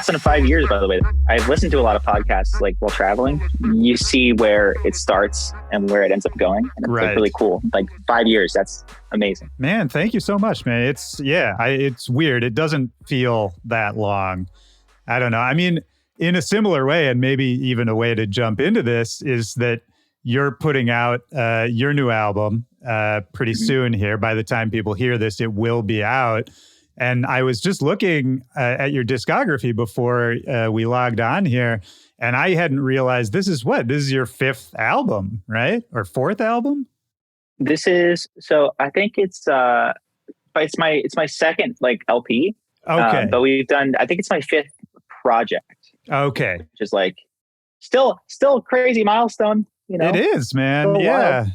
stats in 5 years, by the way. I've listened to a lot of podcasts like while traveling. You see where it starts and where it ends up going. And it's like really cool. Like 5 years, that's amazing. Man, thank you so much, man. It's weird. It doesn't feel that long. I don't know. I mean, in a similar way, and maybe even a way to jump into this, is that you're putting out your new album pretty soon here. By the time people hear this, it will be out. And I was just looking at your discography before we logged on here, and I hadn't realized this is your 5th album, right? Or 4th album? I think it's my second like LP. Okay. But I think it's my 5th project. Okay. Which is like still a crazy milestone, you know? It is, man. Yeah. Wild.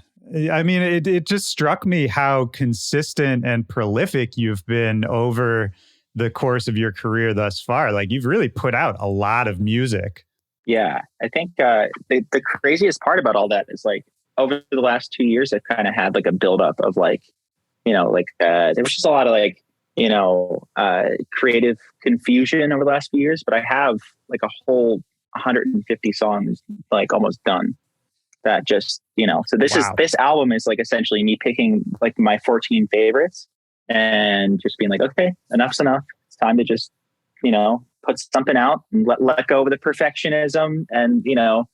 I mean, it just struck me how consistent and prolific you've been over the course of your career thus far. Like, you've really put out a lot of music. Yeah. I think the craziest part about all that is like over the last 2 years, I've kind of had like a buildup of like, you know, like there was just a lot of like, you know, creative confusion over the last few years, but I have like a whole 150 songs like almost done. That just, you know, so this album is like essentially me picking like my 14 favorites and just being like, okay, enough's enough. It's time to just, you know, put something out and let go of the perfectionism and, you know,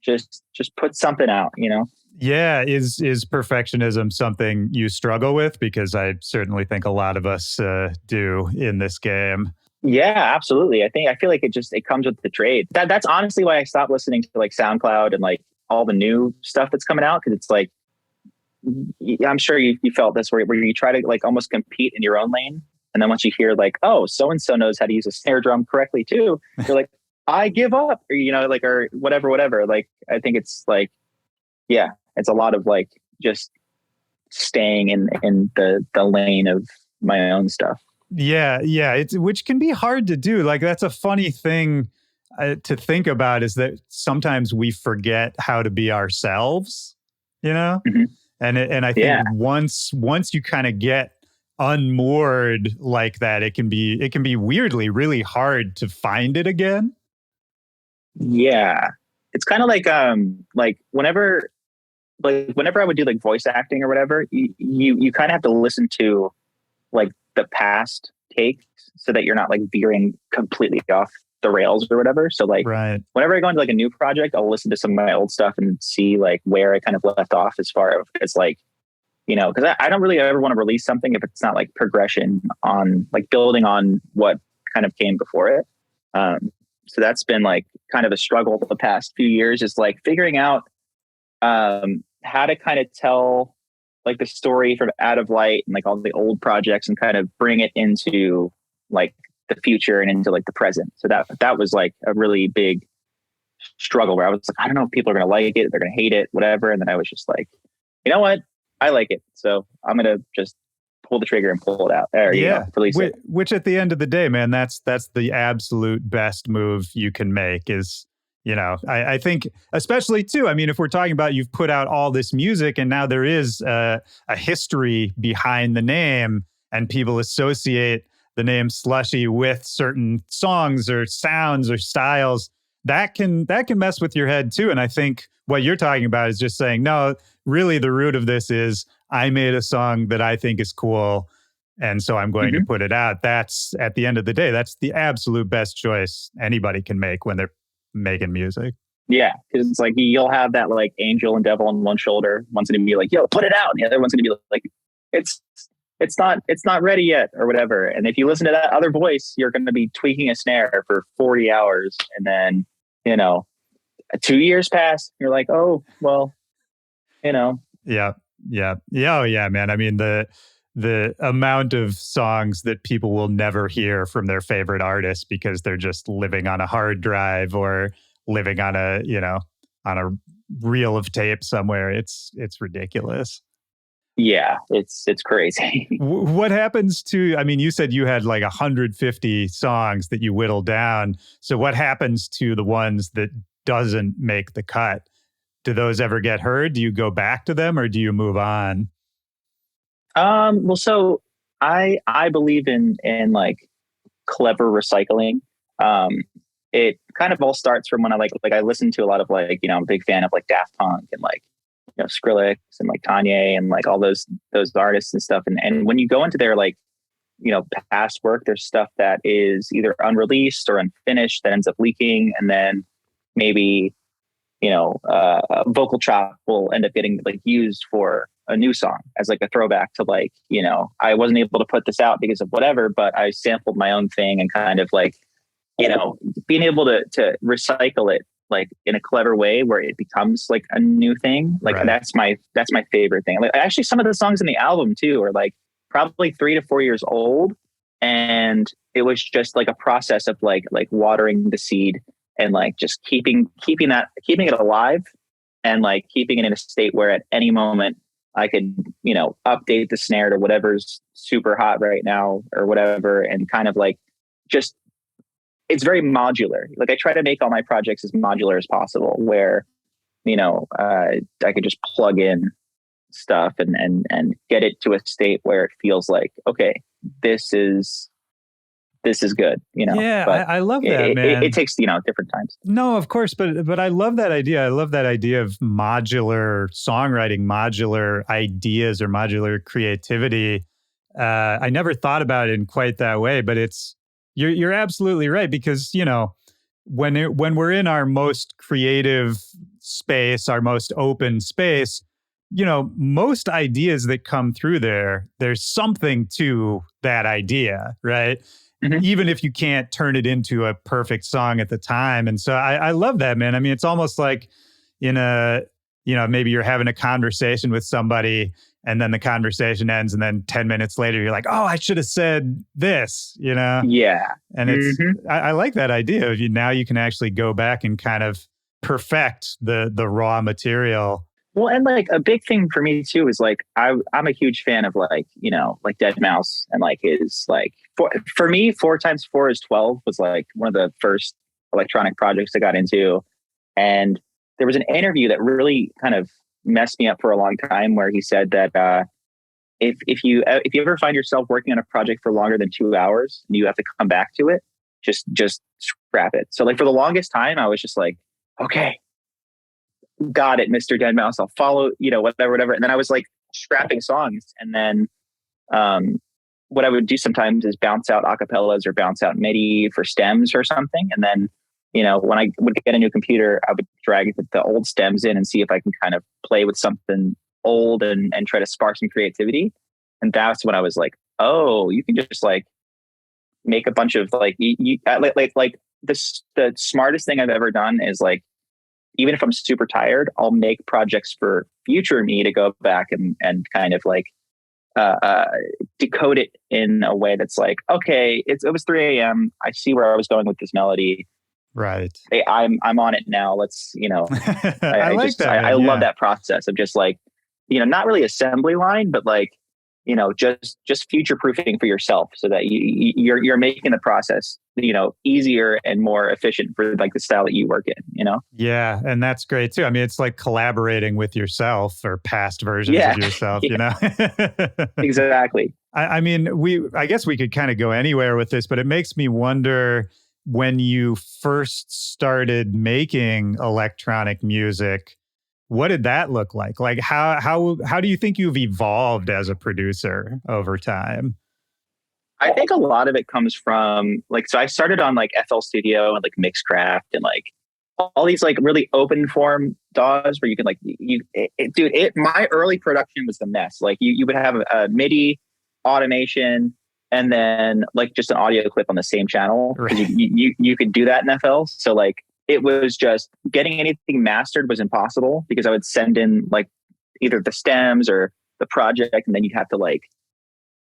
just put something out, you know? Yeah. Is perfectionism something you struggle with? Because I certainly think a lot of us do in this game. Yeah, absolutely. I feel like it comes with the trade. That's honestly why I stopped listening to like SoundCloud and like all the new stuff that's coming out. Cause it's like, I'm sure you felt this where you try to like almost compete in your own lane. And then once you hear like, oh, so-and-so knows how to use a snare drum correctly too. You're like, I give up, or, you know, like, or whatever. Like, I think it's like, yeah, it's a lot of like just staying in the lane of my own stuff. Yeah. Which can be hard to do. Like, that's a funny thing to think about, is that sometimes we forget how to be ourselves, you know? Mm-hmm. And I think once you kind of get unmoored like that, it can be weirdly really hard to find it again. Yeah. It's kind of like whenever I would do like voice acting or whatever, you kind of have to listen to like the past takes so that you're not like veering completely off the rails or whatever. So like whenever I go into like a new project, I'll listen to some of my old stuff and see like where I kind of left off as far as like, you know, because I don't really ever want to release something if it's not like progression on like building on what kind of came before it. So that's been like kind of a struggle the past few years, is like figuring out how to kind of tell like the story from Out of Light and like all the old projects and kind of bring it into like the future and into like the present. So that was like a really big struggle where I was like, I don't know if people are going to like it, they're going to hate it, whatever. And then I was just like, you know what? I like it. So I'm going to just pull the trigger and pull it out there. Release it. Which at the end of the day, man, that's the absolute best move you can make is, you know, I think especially too, I mean, if we're talking about you've put out all this music and now there is a history behind the name and people associate the name Slushii with certain songs or sounds or styles, that can mess with your head too. And I think what you're talking about is just saying, no, really the root of this is I made a song that I think is cool, and so I'm going to put it out. That's, at the end of the day, that's the absolute best choice anybody can make when they're making music. Yeah, because it's like you'll have that like angel and devil on one shoulder. One's going to be like, yo, put it out. And the other one's going to be like, it's not ready yet or whatever. And if you listen to that other voice, you're going to be tweaking a snare for 40 hours. And then, you know, 2 years pass. You're like, oh, well, you know. Yeah. Oh, yeah, man. I mean, the amount of songs that people will never hear from their favorite artist because they're just living on a hard drive or living on a reel of tape somewhere. It's ridiculous. Yeah, it's crazy. What happens to, I mean, you said you had like 150 songs that you whittled down. So what happens to the ones that doesn't make the cut? Do those ever get heard? Do you go back to them or do you move on? Well, so I believe in like clever recycling. um, it kind of all starts from when I listen to a lot of like, I'm a big fan of like Daft Punk and like, Skrillex and like Kanye and like all those artists and stuff. And when you go into their like, past work, there's stuff that is either unreleased or unfinished that ends up leaking. And then maybe, a vocal chop will end up getting like used for a new song as like a throwback to like, I wasn't able to put this out because of whatever, but I sampled my own thing and kind of like, being able to recycle it like in a clever way where it becomes like a new thing. Like Right. that's my favorite thing. Like actually some of the songs in the album too are like probably 3 to 4 years old. And it was just like a process of like watering the seed and like just keeping it alive and like keeping it in a state where at any moment I could, update the snare to whatever's super hot right now or whatever. And kind of like just, it's very modular. Like I try to make all my projects as modular as possible where, I could just plug in stuff and get it to a state where it feels like, okay, this is good, Yeah, but I love that, man. It takes, different times. No, of course, but I love that idea. I love that idea of modular songwriting, modular ideas, or modular creativity. I never thought about it in quite that way, but you're absolutely right because when we're in our most creative space, our most open space, most ideas that come through there's something to that idea, right? Mm-hmm. Even if you can't turn it into a perfect song at the time. And so I love that, man. I mean, it's almost like maybe you're having a conversation with somebody and then the conversation ends. And then 10 minutes later, you're like, oh, I should have said this, Yeah. And I like that idea of now you can actually go back and kind of perfect the raw material. Well, and like a big thing for me too is like I'm a huge fan of like like deadmau and like his like for me 4 times 4 is 12 was like one of the first electronic projects I got into, and there was an interview that really kind of messed me up for a long time where he said that if you ever find yourself working on a project for longer than 2 hours and you have to come back to it, just scrap it. So like for the longest time I was just like, okay, got it, Mr. deadmau, I'll follow, whatever. And then I was like scrapping songs. And then what I would do sometimes is bounce out acapellas or bounce out MIDI for stems or something. And then, when I would get a new computer, I would drag the old stems in and see if I can kind of play with something old and try to spark some creativity. And that's when I was like, oh, you can just like make a bunch of like, the smartest thing I've ever done is like, even if I'm super tired, I'll make projects for future me to go back and kind of like decode it in a way that's like, okay, it was 3 a.m. I see where I was going with this melody. Right. Hey, I'm on it now. Let's, I like that. I love that process of just like, not really assembly line, but like, just future proofing for yourself so that you're making the process, easier and more efficient for like the style that you work in, Yeah. And that's great too. I mean, it's like collaborating with yourself or past versions of yourself, Exactly. I mean, I guess we could kind of go anywhere with this, but it makes me wonder when you first started making electronic music, what did that look like? Like how do you think you've evolved as a producer over time? I think a lot of it comes from like, so I started on like FL Studio and like Mixcraft and like all these like really open form DAWs where you can like, my early production was a mess. Like you would have a MIDI automation and then like just an audio clip on the same channel. Right. You could do that in FL. So like it was just getting anything mastered was impossible because I would send in like either the stems or the project, and then you'd have to like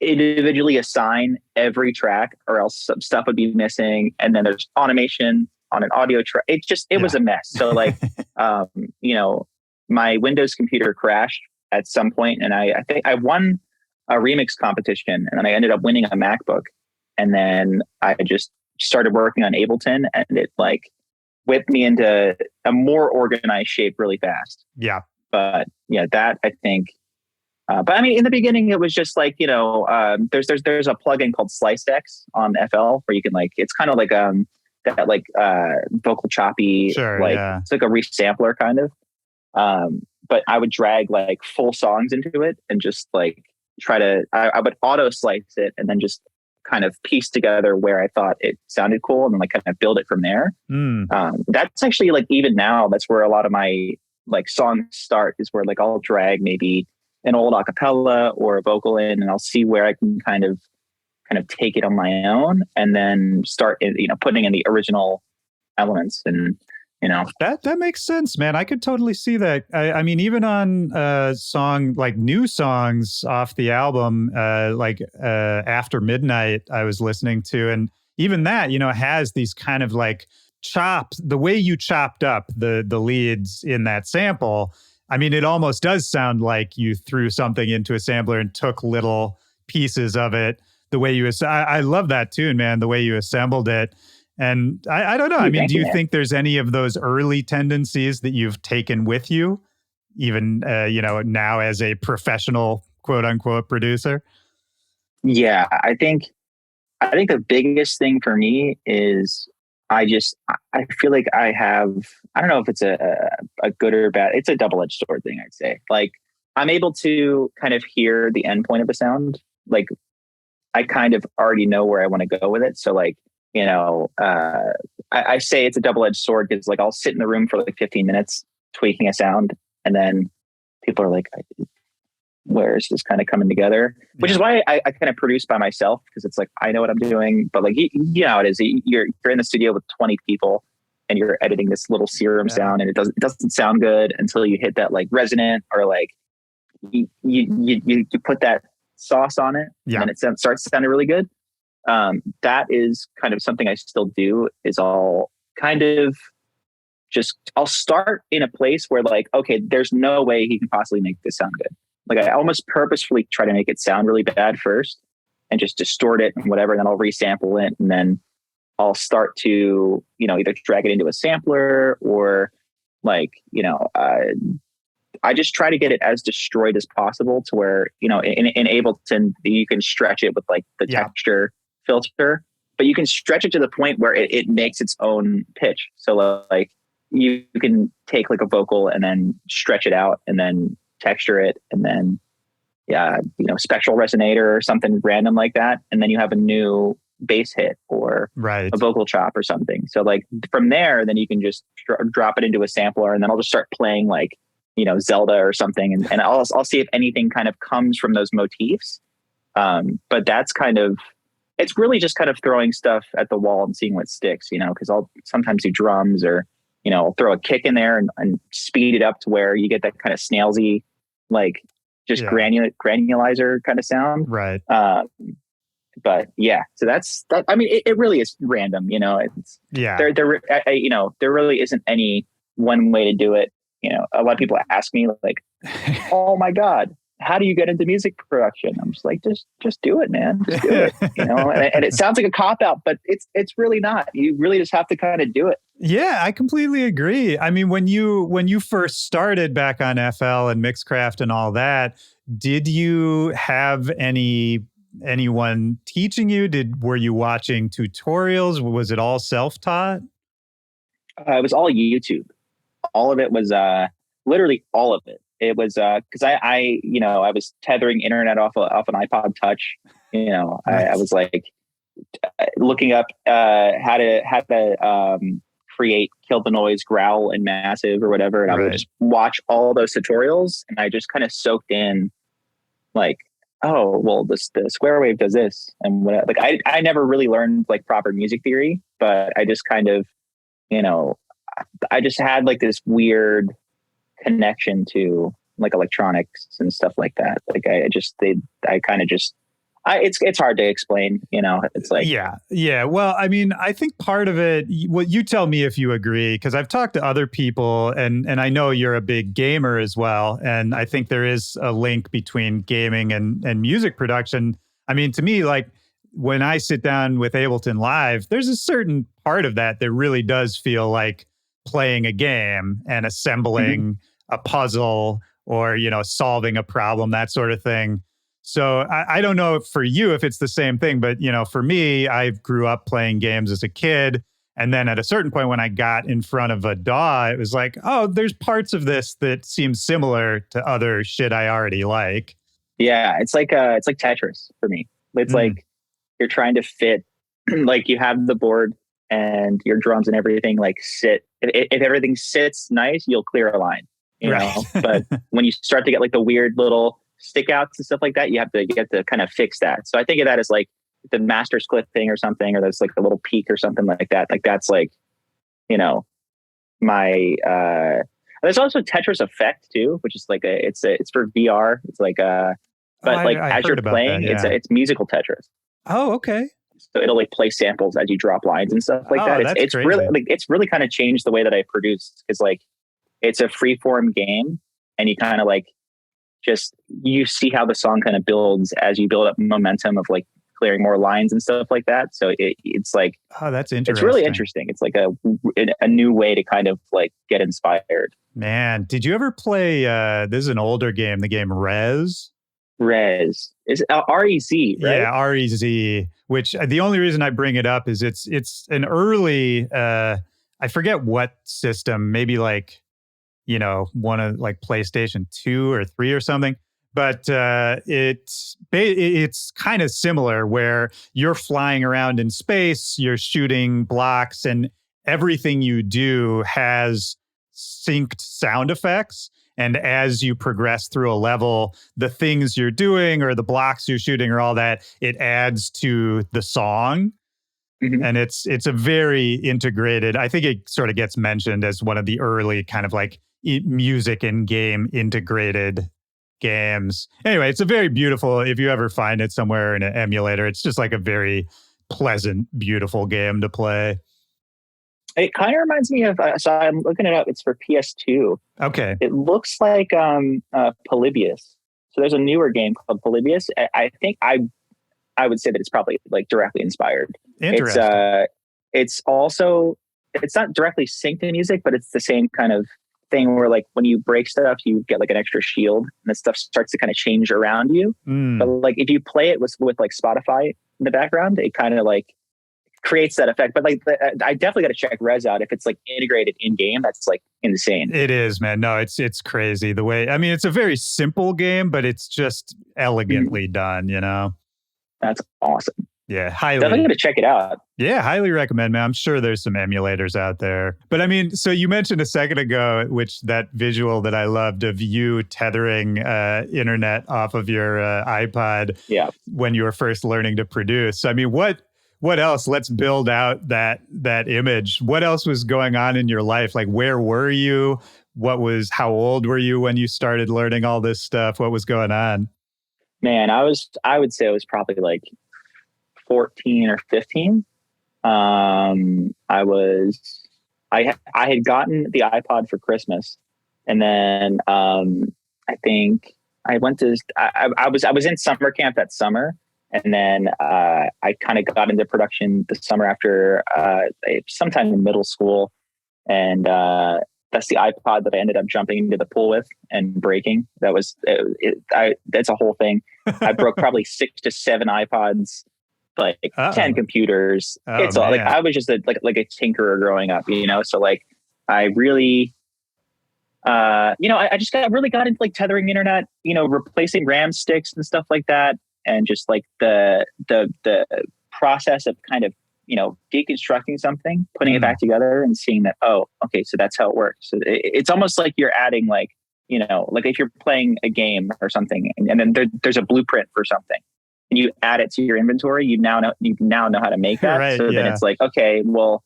individually assign every track or else some stuff would be missing. And then there's automation on an audio track. It was a mess. So like, my Windows computer crashed at some point and I think I won a remix competition and then I ended up winning a MacBook. And then I just started working on Ableton and it like whipped me into a more organized shape really fast. Yeah. But yeah, that I think, but I mean, in the beginning, it was just like, there's a plugin called SliceX on FL where you can like, it's kind of like that like vocal choppy, Sure, like yeah. it's like a resampler kind of. But I would drag like full songs into it and just like I would auto slice it and then just kind of piece together where I thought it sounded cool and then like kind of build it from there. Mm. That's actually like even now, that's where a lot of my like songs start, is where like I'll drag maybe an old acapella or a vocal in, and I'll see where I can kind of take it on my own and then start, putting in the original elements. And that makes sense, man. I could totally see that. I mean, even on song like new songs off the album, like After Midnight, I was listening to, and even that, has these kind of like chops. The way you chopped up the leads in that sample, I mean, it almost does sound like you threw something into a sampler and took little pieces of it. The way I love that tune, man. The way you assembled it. And I don't know. I mean, do you think there's any of those early tendencies that you've taken with you, even, now as a professional, quote unquote, producer? Yeah, I think the biggest thing for me is I feel like I don't know if it's a good or bad. It's a double-edged sword thing, I'd say. Like I'm able to kind of hear the end point of a sound. Like I kind of already know where I want to go with it. So like, I say it's a double-edged sword because like I'll sit in the room for like 15 minutes tweaking a sound, and then people are like, where is this kind of coming together? Which is why I kind of produce by myself, because it's like I know what I'm doing. But like you know how it is. You're in the studio with 20 people and you're editing this little serum sound, and it doesn't sound good until you hit that like resonant, or like you put that sauce on it, and then it starts sounding really good. That is kind of something I still do, is I'll start in a place where like, okay, there's no way he can possibly make this sound good. Like I almost purposefully try to make it sound really bad first and just distort it and whatever. And then I'll resample it. And then I'll start to, either drag it into a sampler or like, I just try to get it as destroyed as possible to where, in Ableton, you can stretch it with like the texture filter, but you can stretch it to the point where it makes its own pitch. So like you can take like a vocal and then stretch it out and then texture it, and then spectral resonator or something random like that, and then you have a new bass hit or a vocal chop or something. So like from there, then you can just drop it into a sampler, and then I'll just start playing like Zelda or something, and I'll see if anything kind of comes from those motifs. But that's it's really just kind of throwing stuff at the wall and seeing what sticks, because I'll sometimes do drums, or I'll throw a kick in there and speed it up to where you get that kind of snailsy, like just granulizer kind of sound. Right. But yeah, so that's that. I mean, it really is random, it's there really isn't any one way to do it. A lot of people ask me like, oh my God, how do you get into music production? I'm just like, just do it, man. Just do it. And it sounds like a cop out, but it's really not. You really just have to kind of do it. Yeah, I completely agree. I mean, when you first started back on FL and Mixcraft and all that, did you have anyone teaching you? Were you watching tutorials? Was it all self-taught? It was all YouTube. All of it was literally all of it. It was because I was tethering internet off an iPod Touch. I was like looking up how to create Kill the Noise, Growl, and Massive or whatever, and I would just watch all those tutorials, and I just kind of soaked in like, oh well, the square wave does this, and what, like I never really learned like proper music theory, but I just kind of I just had like this weird connection to like electronics and stuff like that. Like it's hard to explain, it's like, yeah. Well, I mean, I think part of it, well, you tell me if you agree, because I've talked to other people and I know you're a big gamer as well. And I think there is a link between gaming and music production. I mean, to me, like when I sit down with Ableton Live, there's a certain part of that really does feel like playing a game and assembling a puzzle or, solving a problem, that sort of thing. So I don't know for you if it's the same thing, but, for me, I grew up playing games as a kid. And then at a certain point when I got in front of a DAW, it was like, oh, there's parts of this that seem similar to other shit I already like. Yeah, it's like Tetris for me. It's Mm. like you're trying to fit, like you have the board and your drums and everything like sit. If everything sits nice, you'll clear a line, you Right. know. But when you start to get like the weird little stick outs and stuff like that, you have to kind of fix that. So I think of that as like the master's clipping or something, or there's like a little peak or something like that. Like that's like, you know, my there's also Tetris Effect too, which is like it's for VR. It's like but like I as you're heard about that. playing, Yeah. it's musical Tetris. Oh, okay. So it'll like play samples as you drop lines and stuff like Oh, that. that's It's crazy. really like it's really kind of changed the way that I produce, because like it's a free form game, and you kind of like just you see how the song kind of builds as you build up momentum of like clearing more lines and stuff like that. So it's like Oh, that's it's really interesting. interesting. It's like a new way to kind of like get inspired. Man, did you ever play this is an older game, the game Rez? Rez is REZ, right? Yeah, REZ, which the only reason I bring it up is it's an early I forget what system, maybe like, you know, one of like PlayStation 2 or 3 or something. But it's kind of similar where you're flying around in space, you're shooting blocks, and everything you do has synced sound effects. And as you progress through a level, the things you're doing or the blocks you're shooting or all that, it adds to the song. Mm-hmm. And it's a very integrated. I think it sort of gets mentioned as one of the early kind of like music and game integrated games. Anyway, it's a very beautiful, if you ever find it somewhere in an emulator, it's just like a very pleasant, beautiful game to play. It kind of reminds me of. So I'm looking it up. It's for PS2. Okay. It looks like Polybius. So there's a newer game called Polybius. I think I would say that it's probably like directly inspired. Interesting. It's also it's not directly synced to music, but it's the same kind of thing where like when you break stuff, you get like an extra shield, and that stuff starts to kind of change around you. But like if you play it with like Spotify in the background, it kind of like creates that effect. But like I definitely got to check Res out if it's like integrated in game. That's like insane. It is, man. No, it's crazy the way. I mean, it's a very simple game, but it's just elegantly done. You know. That's awesome. Yeah, Definitely going to check it out. Yeah, highly recommend, man. I'm sure there's some emulators out there. But I mean, so you mentioned a second ago, which that visual that I loved of you tethering internet off of your iPod when you were first learning to produce. I mean, what else? Let's build out that image. What else was going on in your life? Like, where were you? How old were you when you started learning all this stuff? What was going on? Man, I would say it was probably like 14 or 15. I had gotten the iPod for Christmas, and then I think I went to I was in summer camp that summer, and then I kind of got into production the summer after sometime in middle school, and that's the iPod that I ended up jumping into the pool with and breaking. That's a whole thing. I broke probably 6 to 7 iPods, like 10 computers. It's all, like I was just a tinkerer growing up, you know. So like I really, I just really got into like tethering internet, you know, replacing RAM sticks and stuff like that, and just like the process of kind of, you know, deconstructing something, putting it back together, and seeing that, oh, okay, so that's how it works. So it's almost like you're adding, like, you know, like if you're playing a game or something, and then there's a blueprint for something, and you add it to your inventory, you now know how to make that. Right, so yeah. Then it's like, okay, well,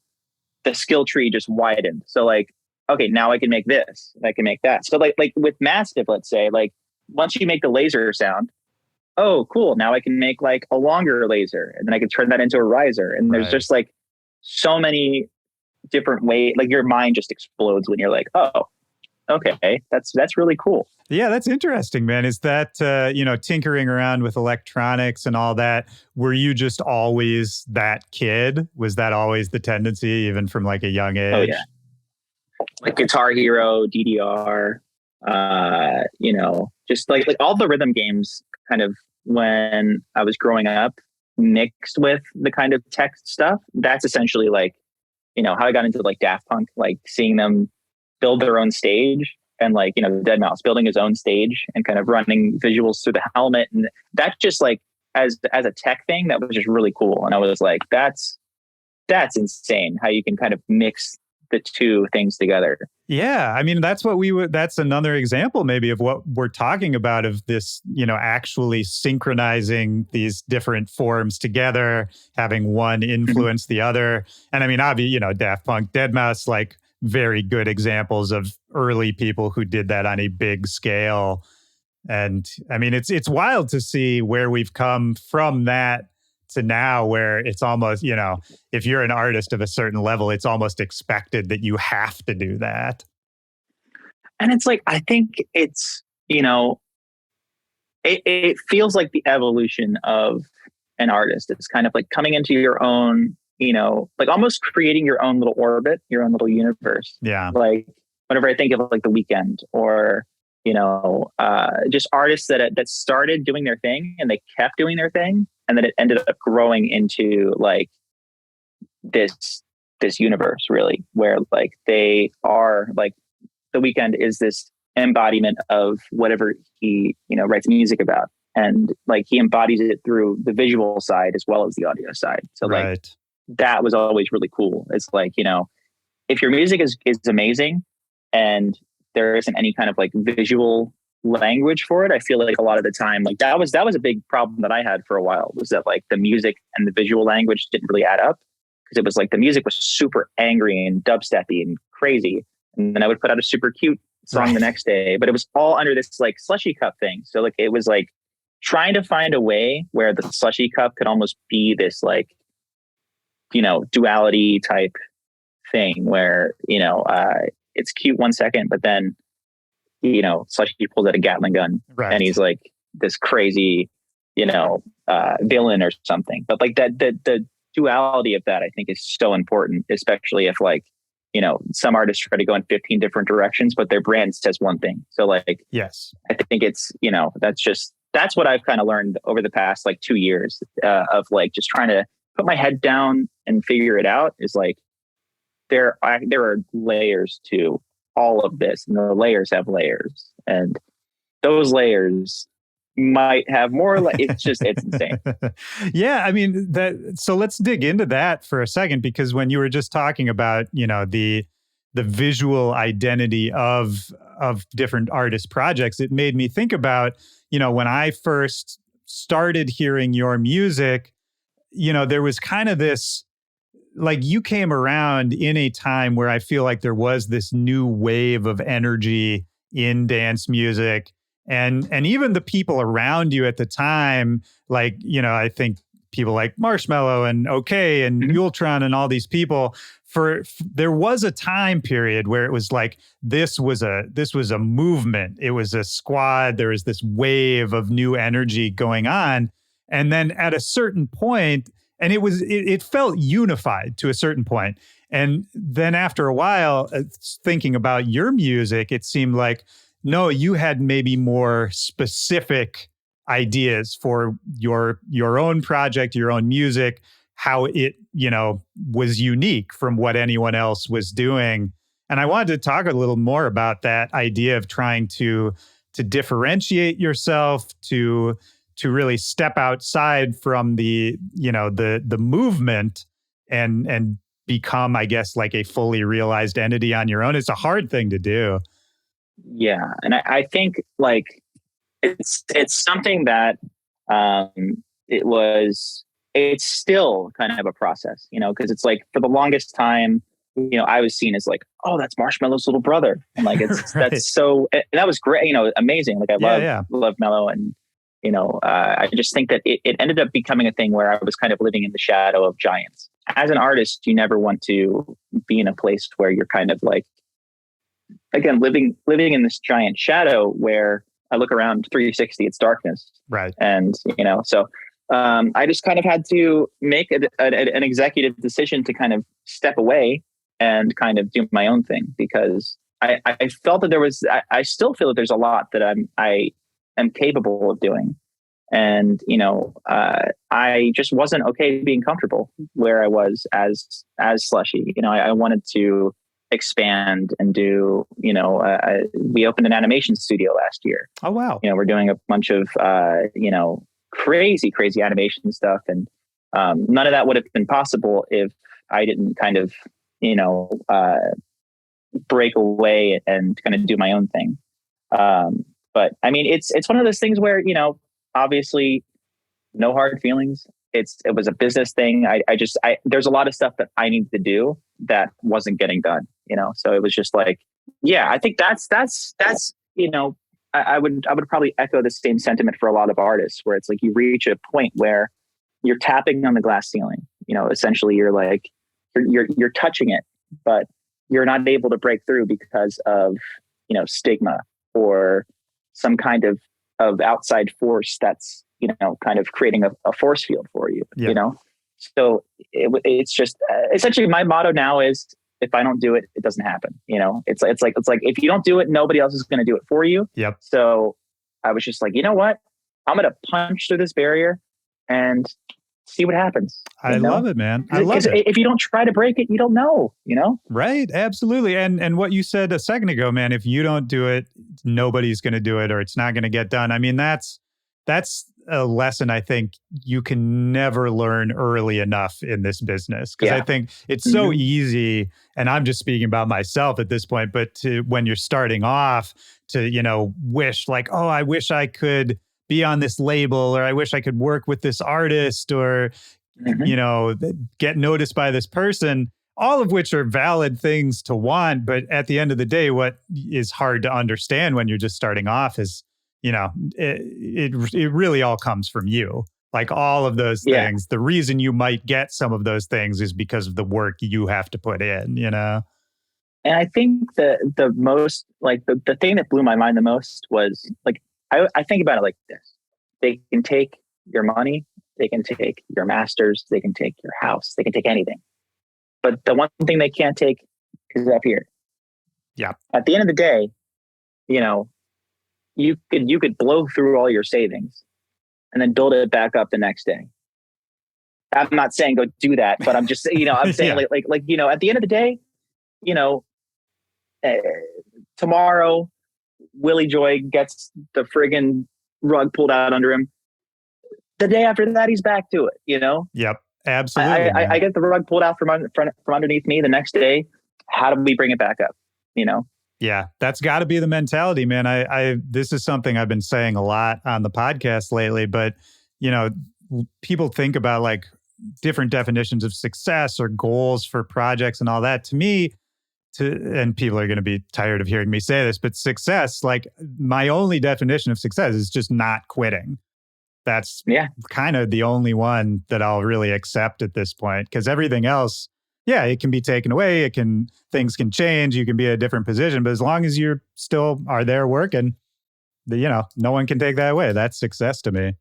the skill tree just widened. So like, okay, now I can make this, and I can make that. So like with Massive, let's say, like once you make the laser sound, oh, cool, now I can make like a longer laser, and then I can turn that into a riser. And there's just like so many different ways, like your mind just explodes when you're like, oh, okay, that's really cool. Yeah, that's interesting, man. Is that, tinkering around with electronics and all that, were you just always that kid? Was that always the tendency, even from like a young age? Oh, yeah. Like Guitar Hero, DDR, just like all the rhythm games kind of when I was growing up mixed with the kind of tech stuff. That's essentially like, how I got into like Daft Punk, like seeing them build their own stage, and like, Dead Mouse building his own stage and kind of running visuals through the helmet. And that just like, as a tech thing, that was just really cool. And I was like, that's insane how you can kind of mix the two things together. Yeah, I mean, that's another example maybe of what we're talking about, of this, actually synchronizing these different forms together, having one influence the other. And I mean, obviously, Daft Punk, Dead Mouse, like very good examples of early people who did that on a big scale. And I mean, it's wild to see where we've come from that to now, where it's almost, if you're an artist of a certain level, it's almost expected that you have to do that. And it's like, I think it's, it feels like the evolution of an artist. It's kind of like coming into your own, like almost creating your own little orbit, your own little universe. Yeah. Like whenever I think of like The Weeknd, or, just artists that started doing their thing and they kept doing their thing, and then it ended up growing into like this universe, really, where like they are like, The Weeknd is this embodiment of whatever he, writes music about. And like he embodies it through the visual side as well as the audio side. So like that was always really cool. It's like, if your music is amazing and there isn't any kind of like visual language for it, I feel like a lot of the time, like that was a big problem that I had for a while, was that like the music and the visual language didn't really add up, because it was like the music was super angry and dubsteppy and crazy. And then I would put out a super cute song the next day, but it was all under this like Slushii cup thing. So like it was like trying to find a way where the Slushii cup could almost be this like, duality type thing where, it's cute 1 second, but then, Slushii pulls out a Gatling gun and he's like this crazy, villain or something. But like the duality of that, I think, is so important, especially if like, some artists try to go in 15 different directions, but their brand says one thing. So like, yes, I think it's, that's what I've kind of learned over the past like 2 years of like just trying to put my head down and figure it out, is like, there are layers to all of this, and the layers have layers, and those layers might have more. It's insane. Yeah, I mean so let's dig into that for a second, because when you were just talking about, the visual identity of different artist projects, it made me think about, when I first started hearing your music, there was kind of this, like, you came around in a time where I feel like there was this new wave of energy in dance music. And even the people around you at the time, like, I think people like Marshmello and OK and Yultron and all these people, there was a time period where it was like, this was a movement. It was a squad. There was this wave of new energy going on. And then at a certain point, and it felt unified to a certain point. And then after a while, thinking about your music, it seemed like, no, you had maybe more specific ideas for your own project, your own music, how it, was unique from what anyone else was doing. And I wanted to talk a little more about that idea of trying to differentiate yourself, to really step outside from the movement and become, I guess, like a fully realized entity on your own. It's a hard thing to do. Yeah. And I think like it's something that it's still kind of a process, because it's like for the longest time, I was seen as like, oh, that's Marshmello's little brother. And like, it's, right. That's so, and that was great, amazing. Like I love Mello, and, I just think that it ended up becoming a thing where I was kind of living in the shadow of giants. As an artist, you never want to be in a place where you're kind of like, again, living in this giant shadow where I look around 360, it's darkness. Right. And, so I just kind of had to make an executive decision to kind of step away and kind of do my own thing, because I felt that I still feel that there's a lot that I am capable of doing. And, I just wasn't okay being comfortable where I was as Slushii. I wanted to expand and do, we opened an animation studio last year. Oh, wow. We're doing a bunch of, crazy, crazy animation stuff. And none of that would have been possible if I didn't kind of, break away and kind of do my own thing. But I mean, it's one of those things where, obviously no hard feelings. It was a business thing. There's a lot of stuff that I need to do that wasn't getting done, so it was just like, yeah, I think that's, I would probably echo the same sentiment for a lot of artists where it's like, you reach a point where you're tapping on the glass ceiling, essentially you're like, you're touching it, but you're not able to break through because of, stigma or some kind of outside force that's, kind of creating a force field for you, So it's just essentially my motto now is, if I don't do it, it doesn't happen. It's like, if you don't do it, nobody else is going to do it for you. Yep. So I was just like, you know what? I'm going to punch through this barrier and see what happens. I love it, man. I love it. If you don't try to break it, you don't know, Right. Absolutely. And what you said a second ago, man, if you don't do it, nobody's going to do it, or it's not going to get done. I mean, that's a lesson I think you can never learn early enough in this business. Because I think it's so easy, and I'm just speaking about myself at this point, but when you're starting off to, wish like, oh, I wish I could be on this label, or I wish I could work with this artist, or, get noticed by this person, all of which are valid things to want. But at the end of the day, what is hard to understand when you're just starting off is, it really all comes from you. Like all of those things, the reason you might get some of those things is because of the work you have to put in, And I think the most, like the thing that blew my mind the most was like, I think about it like this. They can take your money, they can take your masters, they can take your house, they can take anything. But the one thing they can't take is up here. Yeah. At the end of the day, you could blow through all your savings and then build it back up the next day. I'm not saying go do that, but I'm just, I'm saying like, at the end of the day, tomorrow, Willy Joy gets the friggin' rug pulled out under him. The day after that, he's back to it, Yep, absolutely. I get the rug pulled out from underneath me the next day. How do we bring it back up, Yeah, that's got to be the mentality, man. This is something I've been saying a lot on the podcast lately, but, people think about like different definitions of success or goals for projects and all that. To me, and people are going to be tired of hearing me say this, but success, like my only definition of success is just not quitting. That's kind of the only one that I'll really accept at this point, because everything else, it can be taken away. Things can change. You can be in a different position, but as long as you still are there working, no one can take that away. That's success to me.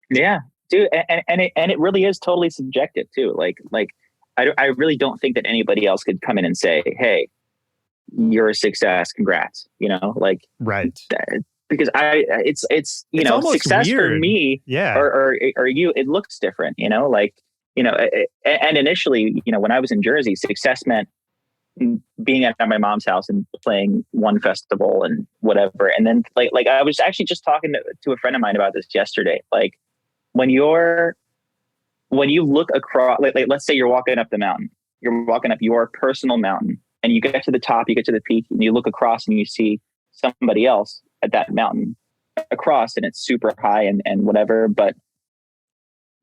Yeah, dude. And it really is totally subjective too. Like I really don't think that anybody else could come in and say, hey, you're a success. Congrats. Right. Because it's success weird. for me or you, it looks different, and initially, when I was in Jersey, success meant being at my mom's house and playing one festival and whatever. And then like I was actually just talking to a friend of mine about this yesterday. Like when you look across, like let's say you're walking up the mountain, you're walking up your personal mountain and you get to the top, you get to the peak and you look across and you see somebody else at that mountain across and it's super high and whatever, but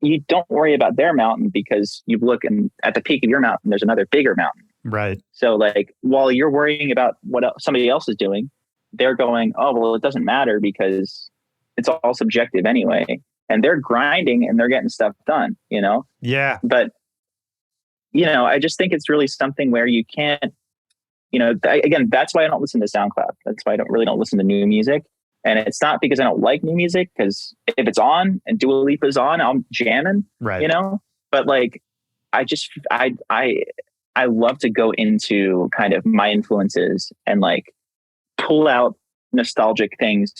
you don't worry about their mountain because you look and at the peak of your mountain, there's another bigger mountain. Right. So like while you're worrying about what somebody else is doing, they're going, oh, well, it doesn't matter because it's all subjective anyway. And they're grinding and they're getting stuff done, Yeah. But, I just think it's really something where you can't, again, that's why I don't listen to SoundCloud. That's why I don't listen to new music. And it's not because I don't like new music, because if it's on and Dua Lipa's on, I'm jamming, right. But like, I love to go into kind of my influences and like pull out nostalgic things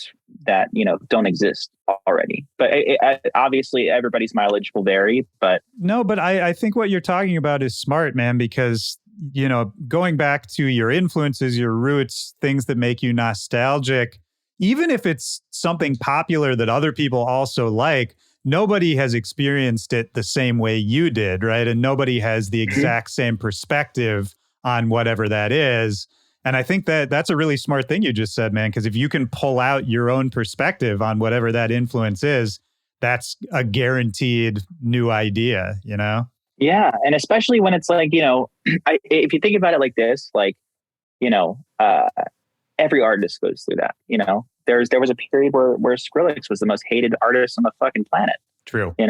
that, don't exist already. But obviously everybody's mileage will vary, but no, but I think what you're talking about is smart, man, because, going back to your influences, your roots, things that make you nostalgic, even if it's something popular that other people also like, nobody has experienced it the same way you did, right? And nobody has the exact same perspective on whatever that is. And I think that that's a really smart thing you just said, man, because if you can pull out your own perspective on whatever that influence is, that's a guaranteed new idea, Yeah. And especially when it's like, if you think about it like this, like, you know, uh, every artist goes through that, there was a period where Skrillex was the most hated artist on the fucking planet. True. I don't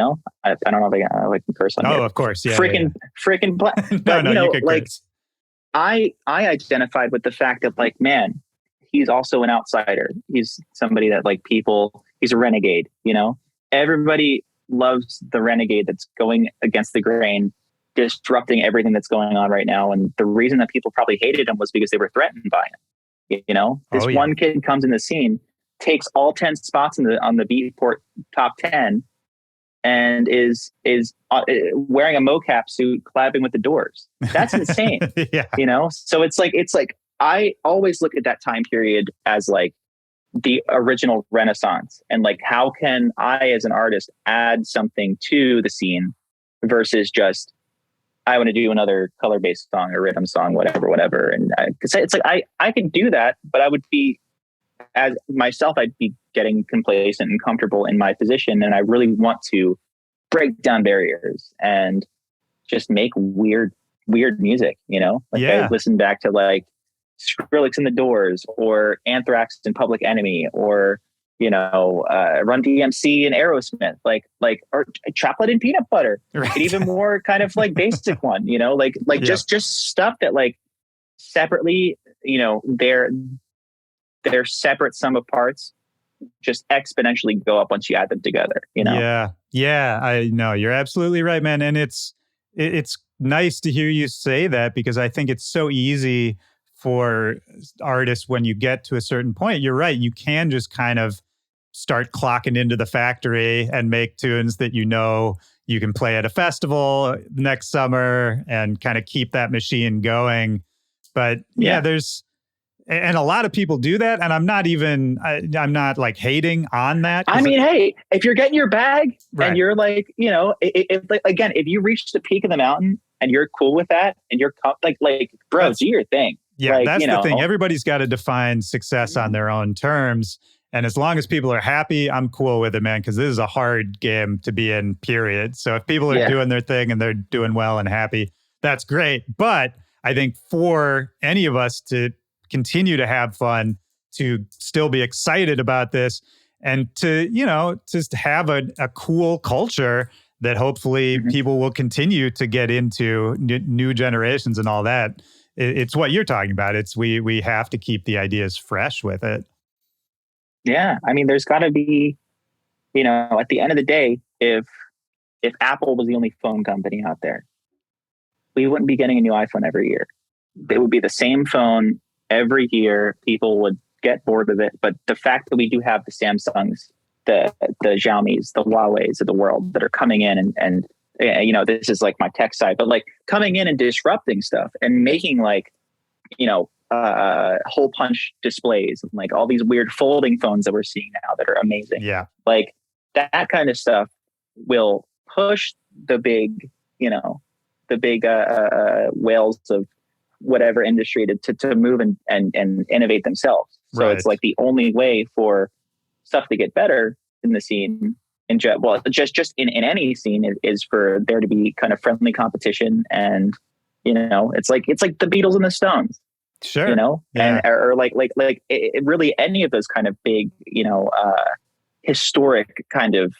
know if I can curse on Oh, here. of course. Yeah. Freaking. But, no, you can like, curse. I identified with the fact that, like, man, he's also an outsider. He's somebody that, like, he's a renegade, everybody loves the renegade that's going against the grain, disrupting everything that's going on right now. And the reason that people probably hated him was because they were threatened by him. This one kid comes in the scene, takes all 10 spots on the Beatport top 10, and is wearing a mocap suit, clapping with the Doors. That's insane. Yeah. So it's like I always look at that time period as like the original Renaissance, and like, how can I as an artist add something to the scene versus just, I want to do another color-based song or rhythm song, whatever. And it's like, I can do that, but I would be, as myself, I'd be getting complacent and comfortable in my position. And I really want to break down barriers and just make weird music, I listen back to like Skrillex and the Doors, or Anthrax and Public Enemy, or, Run DMC and Aerosmith, or Chocolate and Peanut Butter, right. An even more kind of like basic one, just stuff that like separately, their separate sum of parts just exponentially go up once you add them together, Yeah, I know. You're absolutely right, man. And it's nice to hear you say that, because I think it's so easy for artists when you get to a certain point. You're right. You can just kind of start clocking into the factory and make tunes that you can play at a festival next summer and kind of keep that machine going. But and a lot of people do that. And I'm not like hating on that. I mean, hey, if you're getting your bag, right, and you're like, if you reach the peak of the mountain and you're cool with that, and you're bro, do your thing. Yeah, that's the thing. Everybody's got to define success on their own terms. And as long as people are happy, I'm cool with it, man, because this is a hard game to be in, period. So if people are doing their thing and they're doing well and happy, that's great. But I think for any of us to continue to have fun, to still be excited about this, and to, just have a cool culture that hopefully people will continue to get into, new generations and all that. It's what you're talking about. It's we have to keep the ideas fresh with it. Yeah. I mean, there's got to be, at the end of the day, if Apple was the only phone company out there, we wouldn't be getting a new iPhone every year. It would be the same phone every year. People would get bored of it. But the fact that we do have the Samsungs, the Xiaomis, the Huawei's of the world that are coming in and this is like my tech side, but like coming in and disrupting stuff and making like, hole punch displays and like all these weird folding phones that we're seeing now that are amazing. Yeah. Like that kind of stuff will push the big whales of whatever industry to move and innovate themselves. So right. It's like the only way for stuff to get better in the scene, just in any scene, is for there to be kind of friendly competition. And it's like the Beatles and the Stones, sure, and or really any of those kind of big historic kind of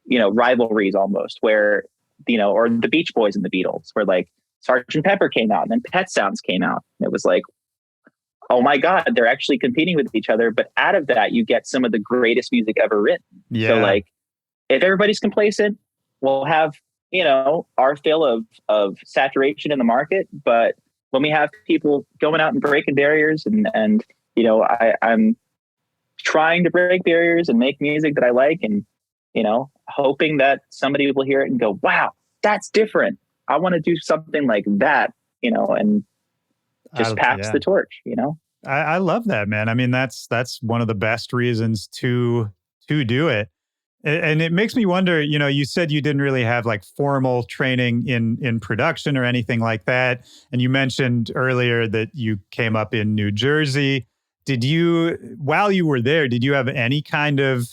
rivalries almost, where or the Beach Boys and the Beatles, where like Sgt. Pepper came out and then Pet Sounds came out, and it was like, oh my God, they're actually competing with each other. But out of that, you get some of the greatest music ever written. Yeah. So like, if everybody's complacent, we'll have, our fill of saturation in the market. But when we have people going out and breaking barriers and I'm trying to break barriers and make music that I like, and hoping that somebody will hear it and go, wow, that's different. I want to do something like that, and just pass the torch, I love that, man. I mean, that's one of the best reasons to do it. And it makes me wonder, you said you didn't really have like formal training in production or anything like that. And you mentioned earlier that you came up in New Jersey. While you were there, did you have any kind of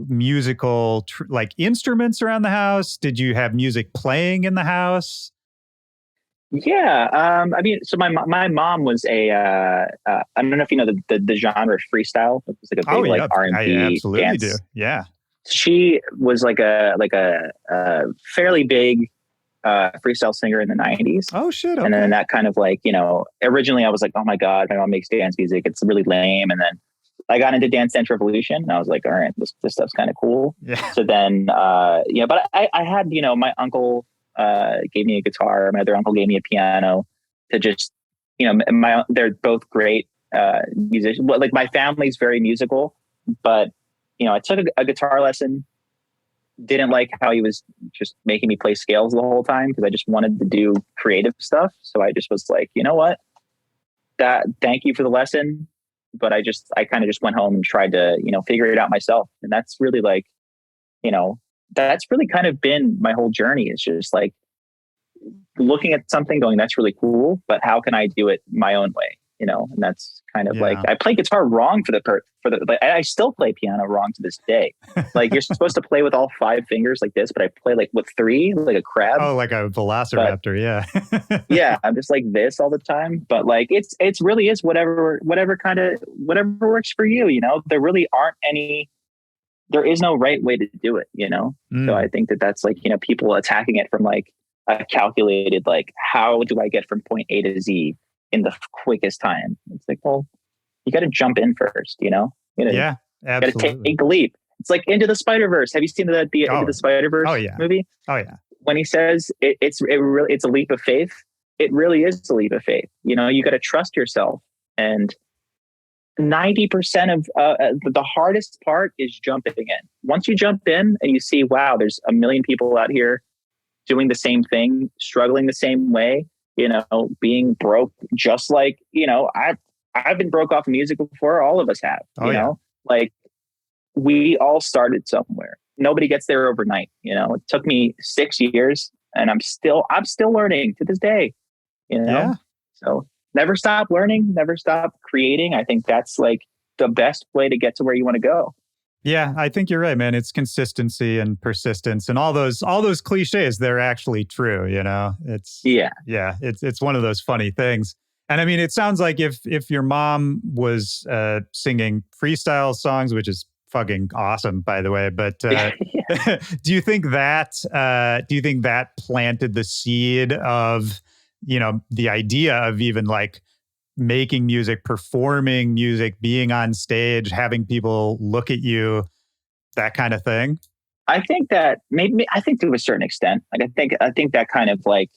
musical like instruments around the house? Did you have music playing in the house? Yeah. I mean, so my mom was I don't know if you know the genre freestyle. It was like a big like R&B I absolutely dance. do. Yeah. She was like a fairly big freestyle singer in the 90s. Oh shit. Okay. And then that kind of like, originally I was like, oh my God, my mom makes dance music. It's really lame. And then I got into Dance Dance Revolution and I was like, all right, this stuff's kind of cool. Yeah. So then, but I had, my uncle gave me a guitar. My other uncle gave me a piano to just, they're both great musicians. Like my family's very musical, but, I took a guitar lesson, didn't like how he was just making me play scales the whole time because I just wanted to do creative stuff. So I just was like, you know what? Thank you for the lesson. But I kind of just went home and tried to, figure it out myself. And that's really like, that's really kind of been my whole journey. It's just like looking at something going, that's really cool, but how can I do it my own way? And that's kind of like, I play guitar wrong like I still play piano wrong to this day. Like you're supposed to play with all 5 fingers like this, but I play like with 3, like a crab. Oh, like a velociraptor. Yeah. Yeah. I'm just like this all the time, but like, it's really is whatever works for you. There really there is no right way to do it, So I think that's like, people attacking it from like a calculated, like, how do I get from point A to Z in the quickest time? It's like, well, you got to jump in first, Yeah, absolutely. Got to take the leap. It's like Into the Spider-Verse. Have you seen the Into the Spider-Verse movie? Oh yeah. When he says it's a leap of faith, it really is a leap of faith. You got to trust yourself. And 90% of the hardest part is jumping in. Once you jump in and you see, wow, there's a million people out here doing the same thing, struggling the same way, being broke, just like, I've been broke off of music before. All of us have, like we all started somewhere. Nobody gets there overnight. It took me 6 years and I'm still learning to this day, So never stop learning, never stop creating. I think that's like the best way to get to where you want to go. Yeah, I think you're right, man. It's consistency and persistence and all those cliches. They're actually true. It's one of those funny things. And I mean, it sounds like if your mom was singing freestyle songs, which is fucking awesome, by the way. But do you think that planted the seed of, the idea of even like making music, performing music, being on stage, having people look at you, that kind of thing? I think that I think to a certain extent, like I think that kind of like,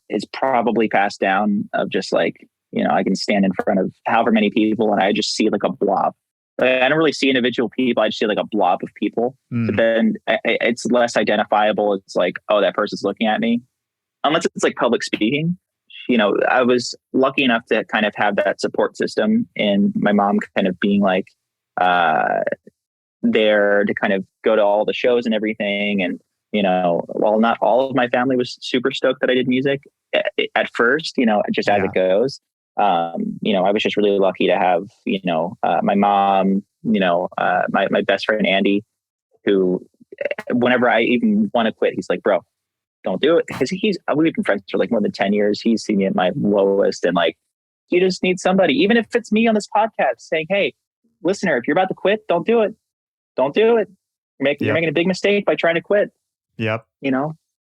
is probably passed down of just like, I can stand in front of however many people and I just see like a blob. Like, I don't really see individual people. I just see like a blob of people. But then it's less identifiable. It's like, oh, that person's looking at me. Unless it's like public speaking. I was lucky enough to kind of have that support system and my mom kind of being like there to kind of go to all the shows and everything. And, while not all of my family was super stoked that I did music at first, just as it goes, I was just really lucky to have, my mom, my best friend, Andy, who whenever I even want to quit, he's like, bro, don't do it. Because we've been friends for like more than 10 years. He's seen me at my lowest. And like, you just need somebody, even if it's me on this podcast saying, hey, listener, if you're about to quit, don't do it. Don't do it. You're making a big mistake by trying to quit. Yep.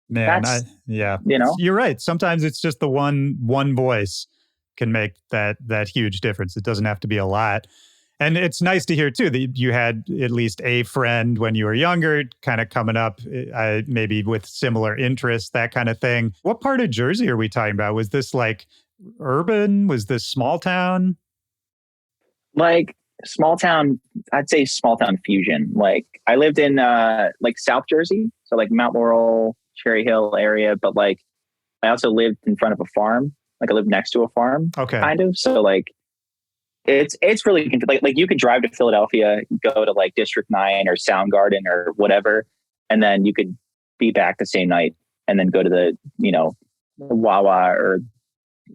Man, you're right. Sometimes it's just the one voice can make that huge difference. It doesn't have to be a lot. And it's nice to hear too that you had at least a friend when you were younger, kind of coming up, maybe with similar interests, that kind of thing. What part of Jersey are we talking about? Was this like urban? Was this small town? Like small town, I'd say small town fusion. Like I lived in like South Jersey, so like Mount Laurel, Cherry Hill area, but like I also lived in front of a farm. Like I lived next to a farm, Okay. kind of. So like it's really like you could drive to Philadelphia, go to like District 9 or Soundgarden or whatever, and then you could be back the same night and then go to the, Wawa or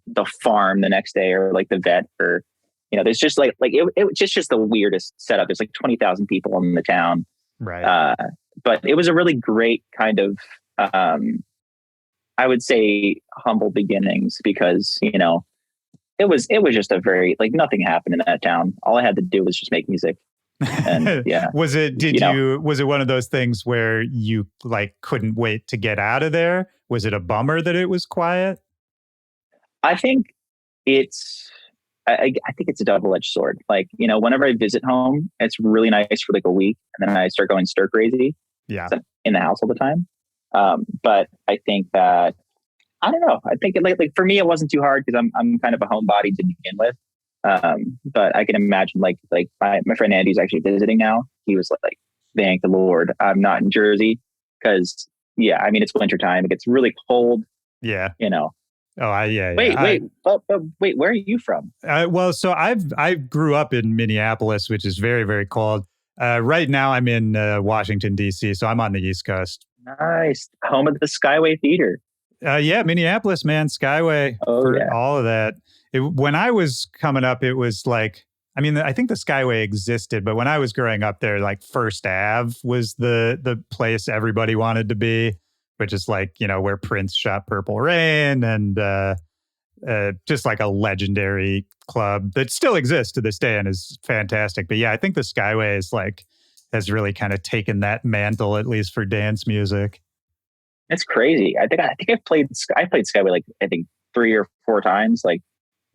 the farm the next day, or like the vet, or there's just like it was just the weirdest setup. There's like 20,000 people in the town. Right. But it was a really great kind of I would say humble beginnings, because it was just a very, like, nothing happened in that town. All I had to do was just make music. And yeah. Was it one of those things where you like couldn't wait to get out of there? Was it a bummer that it was quiet? I think it's I think it's a double-edged sword. Like, whenever I visit home, it's really nice for like a week, and then I start going stir crazy. Yeah. I'm in the house all the time. But I think that, I don't know. I think like for me, it wasn't too hard because I'm kind of a homebody to begin with. But I can imagine like my friend Andy's actually visiting now. He was like, thank the Lord I'm not in Jersey, because yeah, I mean, it's wintertime. It gets really cold. Yeah. Oh, yeah. Wait, where are you from? Well, so I grew up in Minneapolis, which is very, very cold. Right now I'm in Washington, D.C., so I'm on the East Coast. Nice. Home of the Skyway Theater. Yeah, Minneapolis, man, Skyway, for all of that. When I was coming up, it was like, I mean, I think the Skyway existed, but when I was growing up there, like First Ave was the place everybody wanted to be, which is like, where Prince shot Purple Rain, and just like a legendary club that still exists to this day and is fantastic. But yeah, I think the Skyway is like, has really kind of taken that mantle, at least for dance music. It's crazy. I think I played Skyway like, I think 3 or 4 times. Like,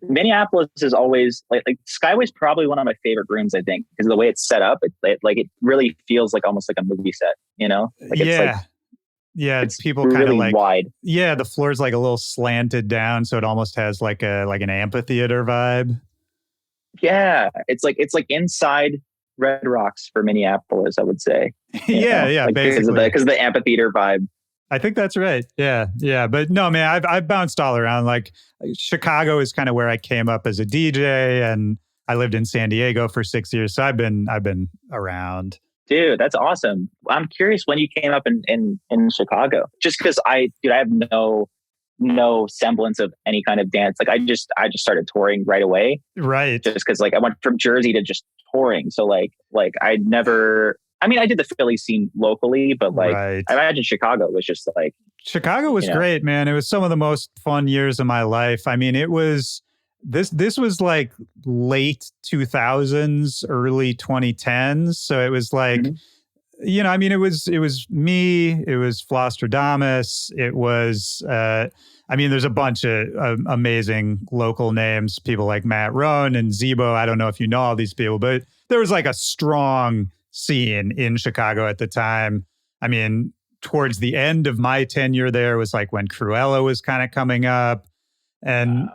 Minneapolis is always like Skyway's probably one of my favorite rooms, I think, because the way it's set up, it really feels like almost like a movie set, Like it's yeah. like, yeah, it's people really kind of like wide. Yeah, the floor's like a little slanted down, so it almost has like an amphitheater vibe. Yeah, it's like inside Red Rocks for Minneapolis, I would say. Yeah, like, basically, because of the amphitheater vibe. I think that's right. Yeah. But no, man, I've bounced all around. Like Chicago is kind of where I came up as a DJ, and I lived in San Diego for 6 years. So I've been around. Dude, that's awesome. I'm curious when you came up in Chicago, just because I have no semblance of any kind of dance. Like I just started touring right away. Right. Just because like I went from Jersey to just touring. So like I never, I mean, I did the Philly scene locally, but like right. I imagine Chicago was just like. Chicago was great, man. It was some of the most fun years of my life. I mean, it was, this was like late 2000s, early 2010s. So it was like, I mean, it was me, it was Flostradamus, it was, I mean, there's a bunch of amazing local names, people like Matt Rohn and Zebo. I don't know if you know all these people, but there was like a strong scene in Chicago at the time. I mean, towards the end of my tenure there was like when Cruella was kind of coming up, and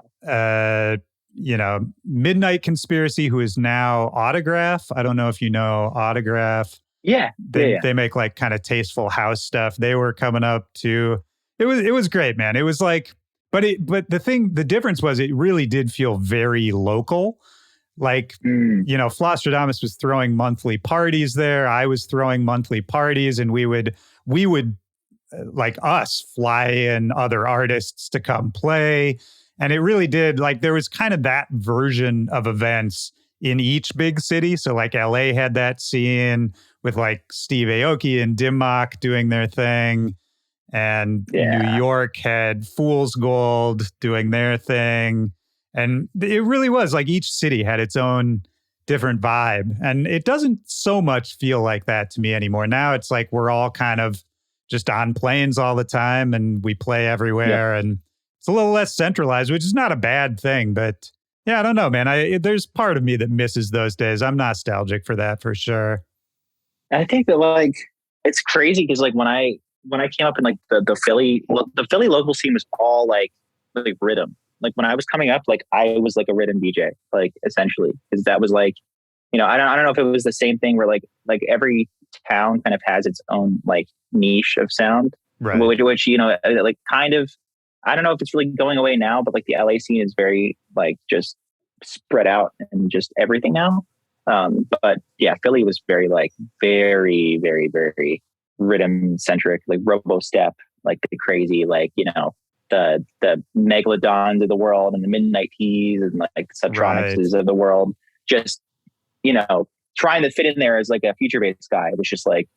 Midnight Conspiracy, who is now Autograph. I don't know if you know Autograph. Yeah. They make like kind of tasteful house stuff. They were coming up too. It was great, man. It was like, but the difference was it really did feel very local. Like, Flostradamus was throwing monthly parties there. I was throwing monthly parties, and we would like us fly in other artists to come play. And it really did, like, there was kind of that version of events in each big city. So like L.A. had that scene with like Steve Aoki and Dimmock doing their thing. And New York had Fool's Gold doing their thing. And it really was like each city had its own different vibe. And it doesn't so much feel like that to me anymore. Now it's like we're all kind of just on planes all the time, and we play everywhere. Yeah. And it's a little less centralized, which is not a bad thing. But yeah, I don't know, man. There's part of me that misses those days. I'm nostalgic for that for sure. I think that like it's crazy because like when I came up in like the Philly local scene was all like rhythm. Like when I was coming up, like I was like a rhythm DJ, like essentially, because that was like I don't know if it was the same thing where like every town kind of has its own like niche of sound, Right. which like kind of, I don't know if it's really going away now, but like the LA scene is very like just spread out and just everything now. But yeah, Philly was very, very, very rhythm centric, like robo step, like the crazy, like, the megalodons of the world and the midnight teas and like Right. subtronics of the world. Just, trying to fit in there as like a future based guy. It was just like,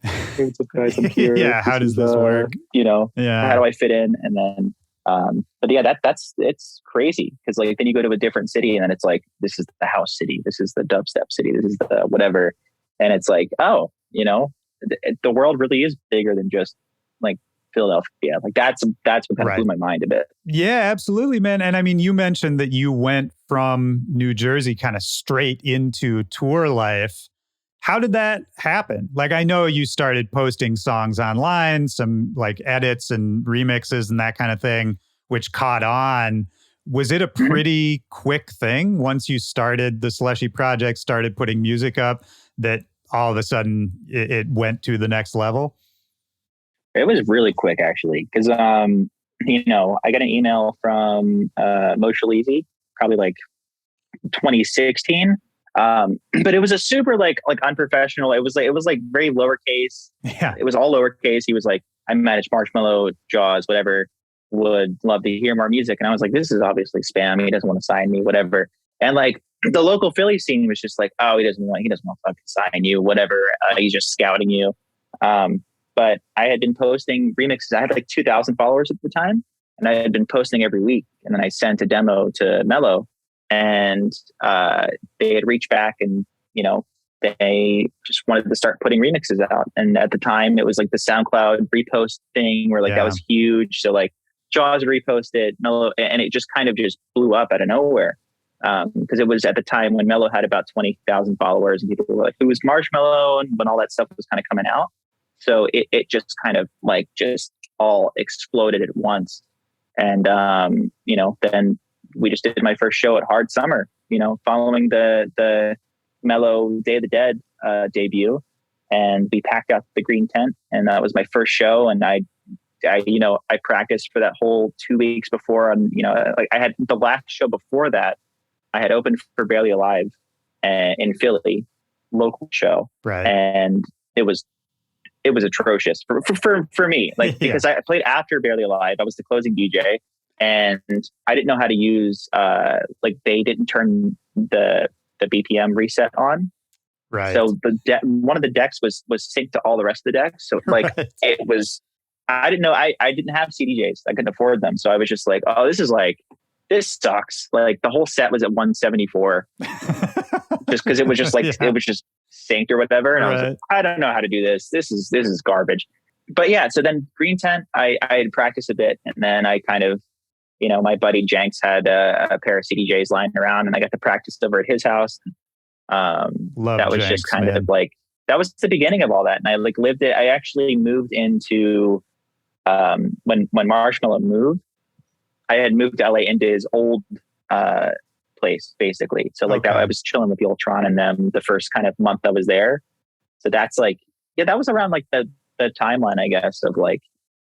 hey, what's up guys? I'm here. Yeah. How does this work? How Yeah. do I fit in? And then, but yeah, it's crazy. Cause like, then you go to a different city and then it's like, this is the house city. This is the dubstep city. This is the whatever. And it's like, oh, the world really is bigger than just like Philadelphia. Like that's what kind of blew Right. my mind a bit. Yeah, absolutely, man. And I mean, you mentioned that you went from New Jersey kind of straight into tour life. How did that happen? Like, I know you started posting songs online, some like edits and remixes and that kind of thing, which caught on. Was it a Mhm. pretty quick thing once you started the Slushii project, started putting music up, that all of a sudden it went to the next level? It was really quick actually. Cause, I got an email from, Moshe Leezy, probably like 2016. But it was a super like unprofessional. It was like very lowercase. Yeah. It was all lowercase. He was like, I manage Marshmallow, Jaws, whatever. Would love to hear more music. And I was like, this is obviously spam. He doesn't want to sign me, whatever. And like the local Philly scene was just like, oh, he doesn't want to fucking sign you, whatever. He's just scouting you. Um, but I had been posting remixes. I had like 2,000 followers at the time, and I had been posting every week. And then I sent a demo to Mello, and they had reached back, and they just wanted to start putting remixes out. And at the time, it was like the SoundCloud repost thing, where like that Yeah. was huge. So like Jaws reposted Mello, and it just kind of just blew up out of nowhere. Because it was at the time when Mello had about 20,000 followers, and people were like, "Who was Marshmallow?" And when all that stuff was kind of coming out, so it just kind of like just all exploded at once. And then we just did my first show at Hard Summer, following the Mellow Day of the Dead debut, and we packed out the green tent, and that was my first show. And I practiced for that whole 2 weeks before. And like I had the last show before that, I had opened for Barely Alive in Philly, local show, Right. and it was atrocious for me, like, Yeah. because I played after Barely Alive. I was the closing DJ, and I didn't know how to use like they didn't turn the BPM reset on. Right. So one of the decks was synced to all the rest of the decks. So like Right. it was, I didn't know, I didn't have CDJs. I couldn't afford them. So I was just like, oh, this sucks. Like the whole set was at 174 just because it was just like, Yeah. it was just synced or whatever. And I was like, Right. I don't know how to do this. This is garbage. But yeah, so then Green Tent, I had practiced a bit, and then I kind of, my buddy Jenks had a pair of CDJs lying around, and I got to practice over at his house. Love That was Jenks, just kind man. of like, that was the beginning of all that. And I like lived it. I actually moved into, when Marshmallow moved, I had moved to LA into his old, place basically. So like that, Okay. I was chilling with the Ultron and them the first kind of month I was there. So that's like, yeah, that was around like the timeline, I guess, of like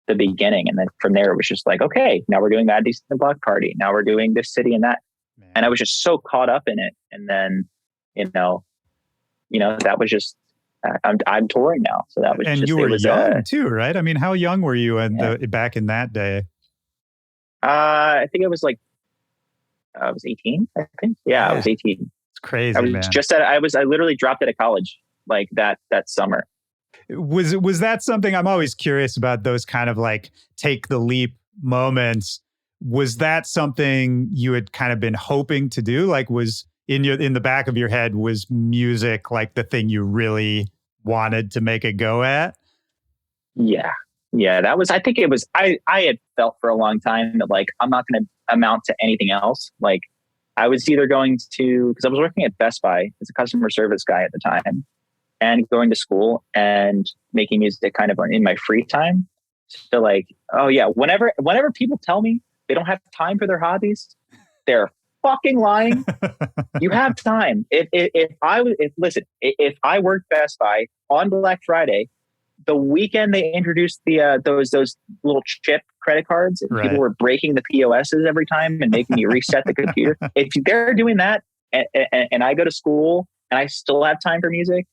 the beginning. And then from there, it was just like, okay, now we're doing Mad Decent Block Party. Now we're doing this city and that. Man. And I was just so caught up in it. And then, that was just, I'm touring now. So that was And just, you it were was, young too, right? I mean, how young were you yeah. back in that day? I think it was like, I was 18, I think. Yeah, I was 18. It's crazy, I was man. I literally dropped out of college like that summer. Was that something, I'm always curious about those kind of like take the leap moments. Was that something you had kind of been hoping to do? Like, was in the back of your head, was music like the thing you really wanted to make a go at? Yeah. Yeah, that was, I think it was, I had felt for a long time that like, I'm not going to amount to anything else. Like I was either going to, because I was working at Best Buy as a customer service guy at the time, and going to school and making music kind of in my free time. So like, oh yeah, whenever people tell me they don't have time for their hobbies, they're fucking lying? You have time. If I worked Best Buy on Black Friday, the weekend they introduced the those little chip credit cards, and Right. people were breaking the POSs every time and making me reset the computer. If they're doing that, and I go to school and I still have time for music,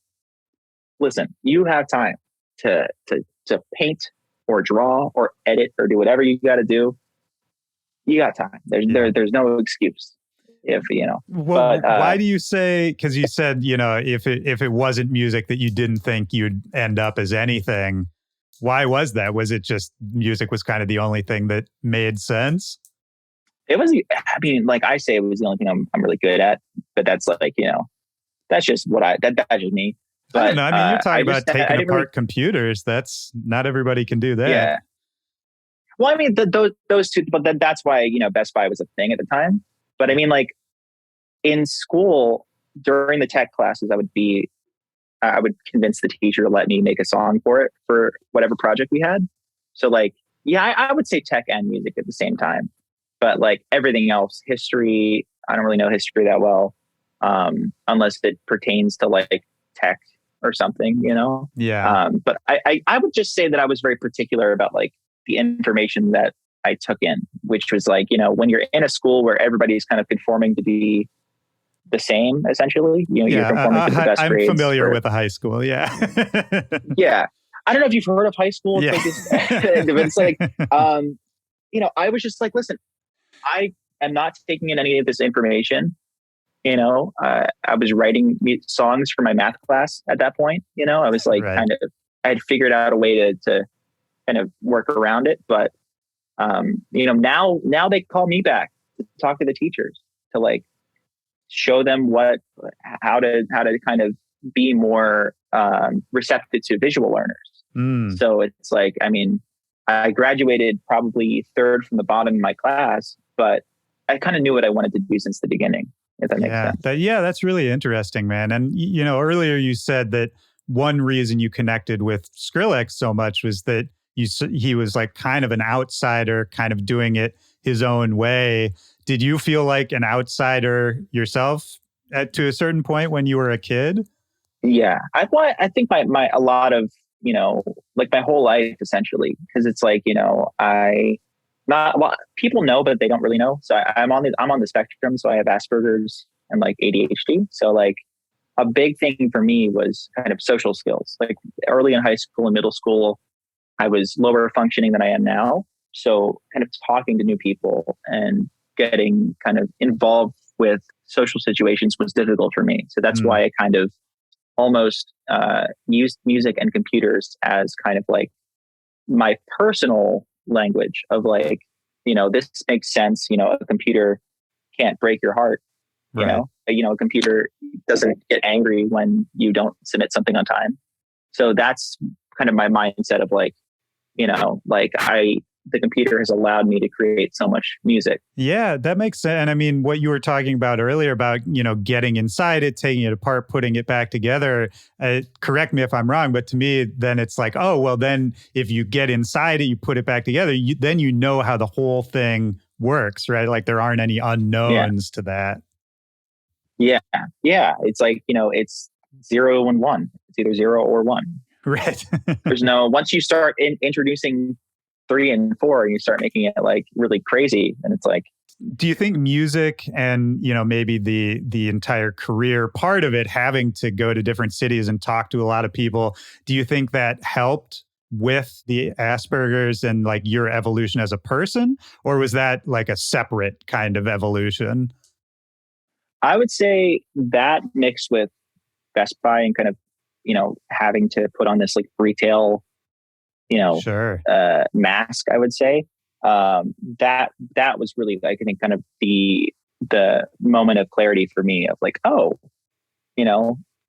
listen, you have time to paint or draw or edit or do whatever you got to do. You got time. There's no excuse. If Well, but why do you say? Because you said if it wasn't music that you didn't think you'd end up as anything. Why was that? Was it just music was kind of the only thing that made sense? it was. I mean, like I say, it was the only thing I'm really good at. But that's like that's just that's just me. But I don't know. I mean, you're talking about taking apart really, computers. That's not everybody can do that. Yeah. Well, I mean, those two, but that's why Best Buy was a thing at the time. But I mean, like in school during the tech classes, I would convince the teacher to let me make a song for whatever project we had. So like, yeah, I would say tech and music at the same time, but like everything else, history, I don't really know history that well, unless it pertains to like tech or something, Yeah. But I would just say that I was very particular about like the information that I took in, which was like, when you're in a school where everybody's kind of conforming to be the same, essentially, you're conforming to the best I'm grades. familiar with the high school. Yeah. Yeah. I don't know if you've heard of high school. Yeah. It's like, I was just like, listen, I am not taking in any of this information. I was writing songs for my math class at that point. I was like, Right. I had figured out a way to kind of work around it. But, now they call me back to talk to the teachers to like show them how to kind of be more receptive to visual learners. So it's like, I mean, I graduated probably third from the bottom in my class, but I kind of knew what I wanted to do since the beginning, if that makes sense. That's really interesting, man. And, earlier you said that one reason you connected with Skrillex so much was that he was like kind of an outsider, kind of doing it his own way. Did you feel like an outsider yourself to a certain point when you were a kid? Yeah, I think my a lot of like my whole life essentially, because it's like people know, but they don't really know. So I'm on the spectrum. So I have Asperger's and like ADHD. So like a big thing for me was kind of social skills. Like early in high school and middle school, I was lower functioning than I am now. So kind of talking to new people and getting kind of involved with social situations was difficult for me. So that's why I kind of almost used music and computers as kind of like my personal language of like, this makes sense. A computer can't break your heart. Right. A computer doesn't get angry when you don't submit something on time. So that's kind of my mindset of like, the computer has allowed me to create so much music. Yeah, that makes sense. And I mean, what you were talking about earlier about, getting inside it, taking it apart, putting it back together, correct me if I'm wrong, but to me, then it's like, oh, well, then if you get inside it, you put it back together, then you know how the whole thing works, right? Like there aren't any unknowns to that. Yeah. Yeah. It's like, it's 0 and 1. It's either 0 or 1. Right. There's once you start introducing 3 and 4 and you start making it like really crazy, and it's like, do you think music and maybe the entire career part of it, having to go to different cities and talk to a lot of people, do you think that helped with the Asperger's and like your evolution as a person, or was that like a separate kind of evolution? I would say that mixed with Best Buy and kind of having to put on this like retail Sure. mask, I would say that was really like, I think kind of the moment of clarity for me of like, oh,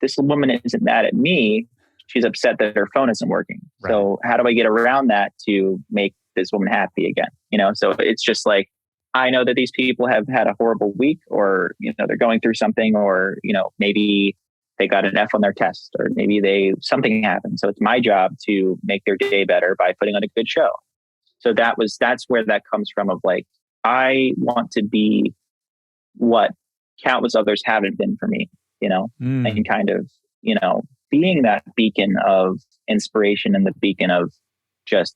this woman isn't mad at me. She's upset that her phone isn't working. Right. So how do I get around that to make this woman happy again? So it's just like, I know that these people have had a horrible week, or, they're going through something, or, maybe they got an F on their test, or maybe something happened. So it's my job to make their day better by putting on a good show. So that's where that comes from of like, I want to be what countless others haven't been for me, you know, Mm. and kind of, you know, being that beacon of inspiration and the beacon of just,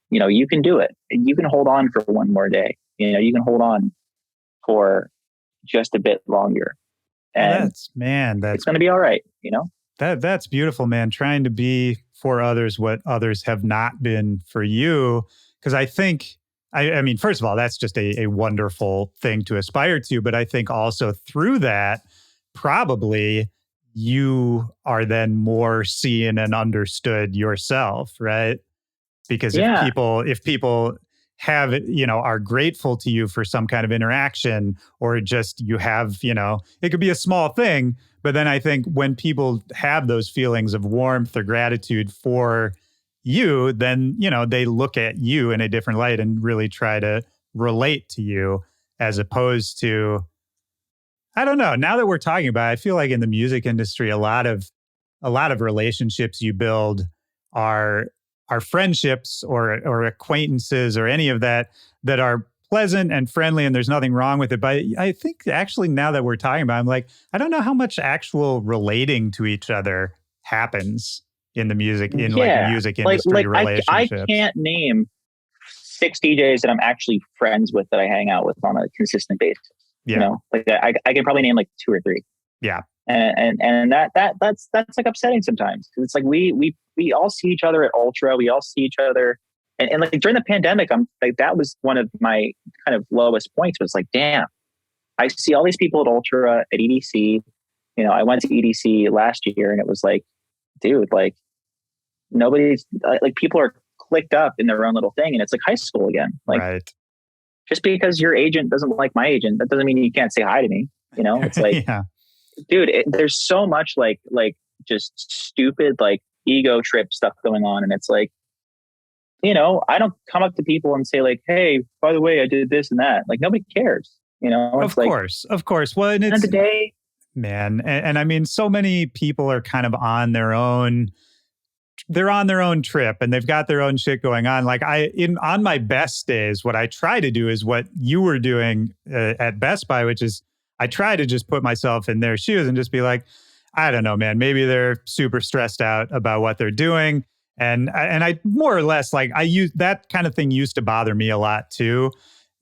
you know, you can do it. You can hold on for one more day. You know, you can hold on for just a bit longer, Oh, and it's that's going to be all right, you know? that's beautiful, man. Trying to be for others what others have not been for you. Because I think, I mean, first of all, that's just a wonderful thing to aspire to. But I think also through that, probably you are then more seen and understood yourself, right? Because Yeah. if people have, you know, are grateful to you for some kind of interaction, or just you have, you know, it could be a small thing, but then I think when people have those feelings of warmth or gratitude for you, then, you know, they look at you in a different light and really try to relate to you, as opposed to, I don't know. Now that we're talking about it, I feel like in the music industry, a lot of relationships you build are are friendships or acquaintances or any of that that are pleasant and friendly, and there's nothing wrong with it. But I think actually now that we're talking about it, I'm like, I don't know how much actual relating to each other happens in like Yeah. music industry I relationships. can't name 6 DJs that I'm actually friends with that I hang out with on a consistent basis. You Yeah. know, like I can probably name like two or three. Yeah. And that's like upsetting sometimes. It's like we all see each other at Ultra. We all see each other. And like during the pandemic, I'm like, that was one of my kind of lowest points, was like, damn, I see all these people at Ultra, at EDC. You know, I went to EDC last year and it was like, dude, like nobody's like, people are clicked up in their own little thing. And it's like high school again. Like, Right. just because your agent doesn't like my agent, that doesn't mean you can't say hi to me. You know, it's like, Yeah. dude, there's so much like just stupid, like ego trip stuff going on. And it's like, you know, I don't come up to people and say like, hey, by the way, I did this and that. Like, nobody cares. You know, it's Of like, course. Of course. Well, and end of it's, the day, man, and I mean, so many people are kind of on their own, they're on their own trip and they've got their own shit going on. Like on my best days, what I try to do is what you were doing at Best Buy, which is I try to just put myself in their shoes and just be like, I don't know, man, maybe they're super stressed out about what they're doing. And I more or less, like, I use that kind of thing used to bother me a lot too.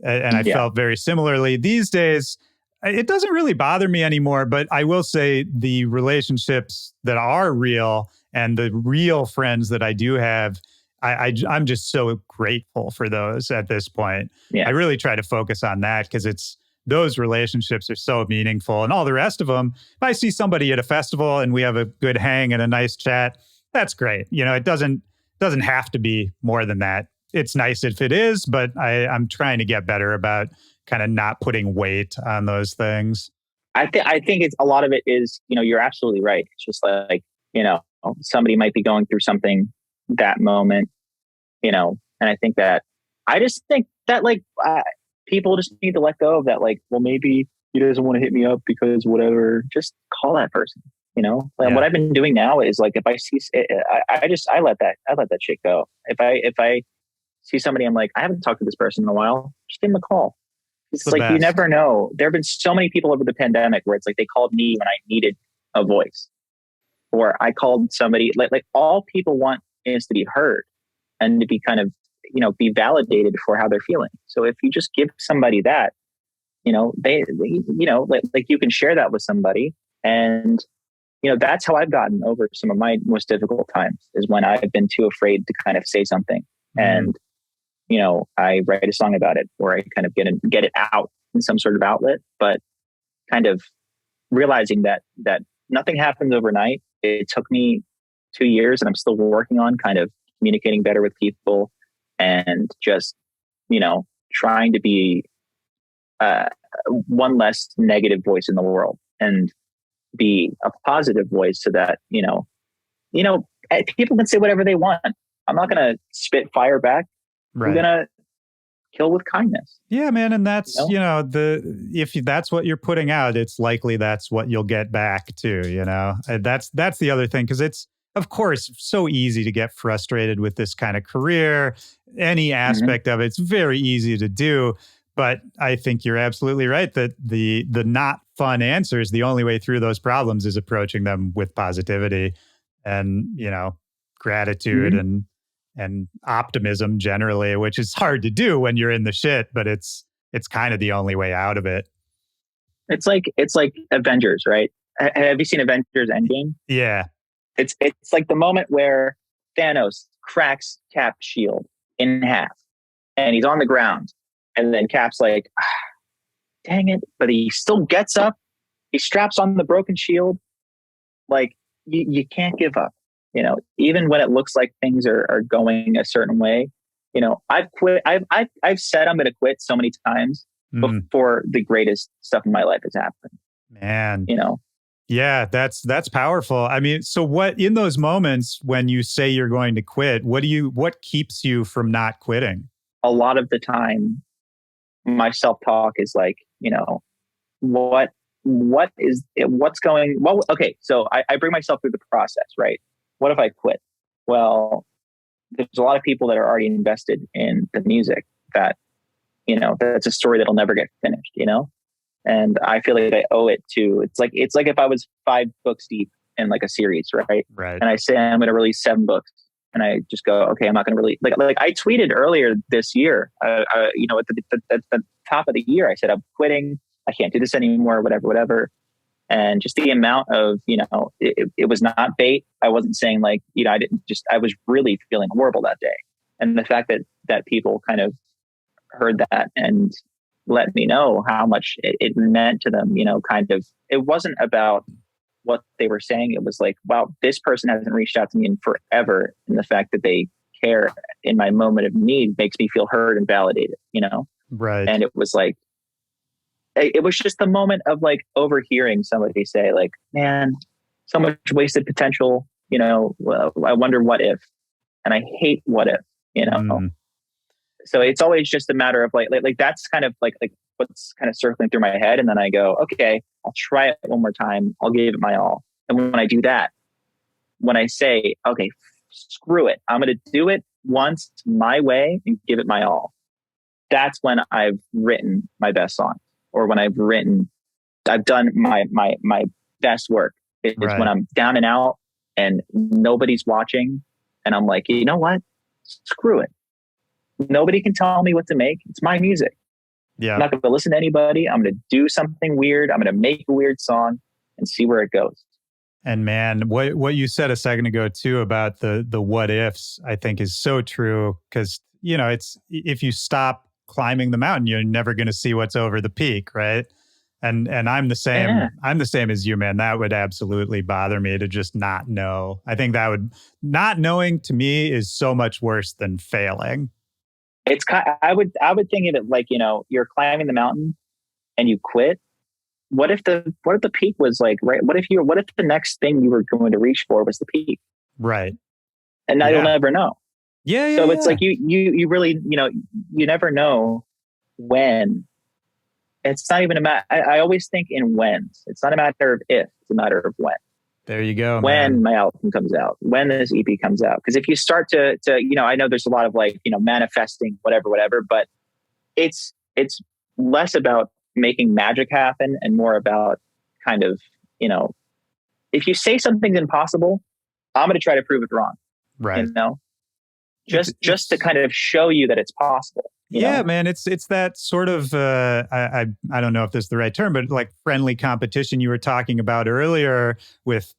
And I yeah, felt very similarly. These days, it doesn't really bother me anymore, but I will say the relationships that are real and the real friends that I do have, I'm just so grateful for those at this point. I yeah, really try to focus on that because it's those relationships are so meaningful, and all the rest of them. If I see somebody at a festival and we have a good hang and a nice chat, that's great. You know, it doesn't have to be more than that. It's nice if it is, but I'm trying to get better about kind of not putting weight on those things. I think it's a lot of it is, you know, you're absolutely right. It's just like, you know, somebody might be going through something that moment, you know, and I just think that like people just need to let go of that. Like, well, maybe he doesn't want to hit me up because whatever. Just call that person. You know, like, what Yeah, I've been doing now is like, if I see, I let that shit go. If I see somebody, I'm like, I haven't talked to this person in a while. Just give them a call. it's It's the like, you best. never know. There have been so many people over the pandemic where it's like they called me when I needed a voice, or I called somebody. Like all people want is to be heard and to be kind of, you know, be validated for how they're feeling. So if you just give somebody that, you know, you know, like you can share that with somebody. And you know, that's how I've gotten over some of my most difficult times, is when I've been too afraid to kind of say something. Mm, And you know, I write a song about it, or I kind of get it out in some sort of outlet. But kind of realizing that nothing happens overnight. It took me 2 years, and I'm still working on kind of communicating better with people, and just, you know, trying to be uh, one less negative voice in the world, and be a positive voice, so that, you know, people can say whatever they want. I'm not going to spit fire back. I'm right. going to kill with kindness. Yeah, man, and You that's, know? you know, that's what you're putting out, it's likely that's what you'll get back too, you know. That's the other thing, because it's, of course, so easy to get frustrated with this kind of career. Any Mm-hmm. aspect of it's very easy to do, But I think you're absolutely right that the not fun answers, the only way through those problems is approaching them with positivity and, gratitude Mhm. and optimism generally, which is hard to do when you're in the shit, but it's kind of the only way out of it. It's like Avengers, right? Have you seen Avengers Endgame? Yeah. It's like the moment where Thanos cracks Cap's shield in half and he's on the ground. And then Cap's like, ah, dang it. But he still gets up. He straps on the broken shield. Like, you can't give up. Even when it looks like things are going a certain way. I've quit. I've said I'm going to quit so many times Mm, before the greatest stuff in my life has happened. man. You know, Yeah, that's powerful. I mean, so what in those moments when you say you're going to quit, what keeps you from not quitting? a lot of the time, my self talk is like, what what's going well. Okay, so I bring myself through the process, right? What if I quit? Well, there's a lot of people that are already invested in the music that that's a story that'll never get finished. And I feel like I owe it to. It's like if I was 5 books deep in like a series, right? Right. And I say I'm going to release 7 books, and I just go, okay, I'm not going to release. Like I tweeted earlier this year, at the top of the year, I said I'm quitting. I can't do this anymore. Whatever. And just the amount of it was not bait. I wasn't saying like I didn't just. I was really feeling horrible that day, and the fact that people kind of heard that and let me know how much it meant to them. Kind of, it wasn't about what they were saying. It was like, wow, this person hasn't reached out to me in forever. And the fact that they care in my moment of need makes me feel heard and validated. Right. And it was like, it was just the moment of like overhearing somebody say like, man, so much wasted potential. Well, I wonder what if, and I hate what if, you know? Mm, So it's always just a matter of like that's kind of like what's kind of circling through my head. And then I go, okay, I'll try it one more time. I'll give it my all. And when I do that, when I say, okay, screw it, I'm going to do it once my way and give it my all. That's when I've written my best song, or when I've done my best work. It's when right. I'm down and out and nobody's watching. And I'm like, you know what? Screw it. Nobody can tell me what to make. It's my music. I'm Yeah. not going to listen to anybody. I'm going to do something weird. I'm going to make a weird song and see where it goes. And man, what you said a second ago too about the what ifs, I think is so true because it's if you stop climbing the mountain, you're never going to see what's over the peak, right? And I'm the Yeah. same. I'm the same as you, man. That would absolutely bother me to just not know. I think that would not knowing to me is so much worse than failing. It's kind I would think of it like, you're climbing the mountain and you quit. What if the peak was like, right? What if the next thing you were going to reach for was the peak? Right. And now you'll Yeah. never know. Yeah. Yeah. So it's Yeah. like you really, you never know when. It's not even a matter. I always think in whens. It's not a matter of if, it's a matter of when. There you go, When man. my album comes out, when this EP comes out. Because if you start to, I know there's a lot of like, manifesting, whatever, but it's less about making magic happen and more about kind of, if you say something's impossible, I'm going to try to prove it wrong, you Right. know, It's just to it's kind of show you that it's possible. Yeah, man, it's that sort of I don't know if this is the right term, but like friendly competition you were talking about earlier with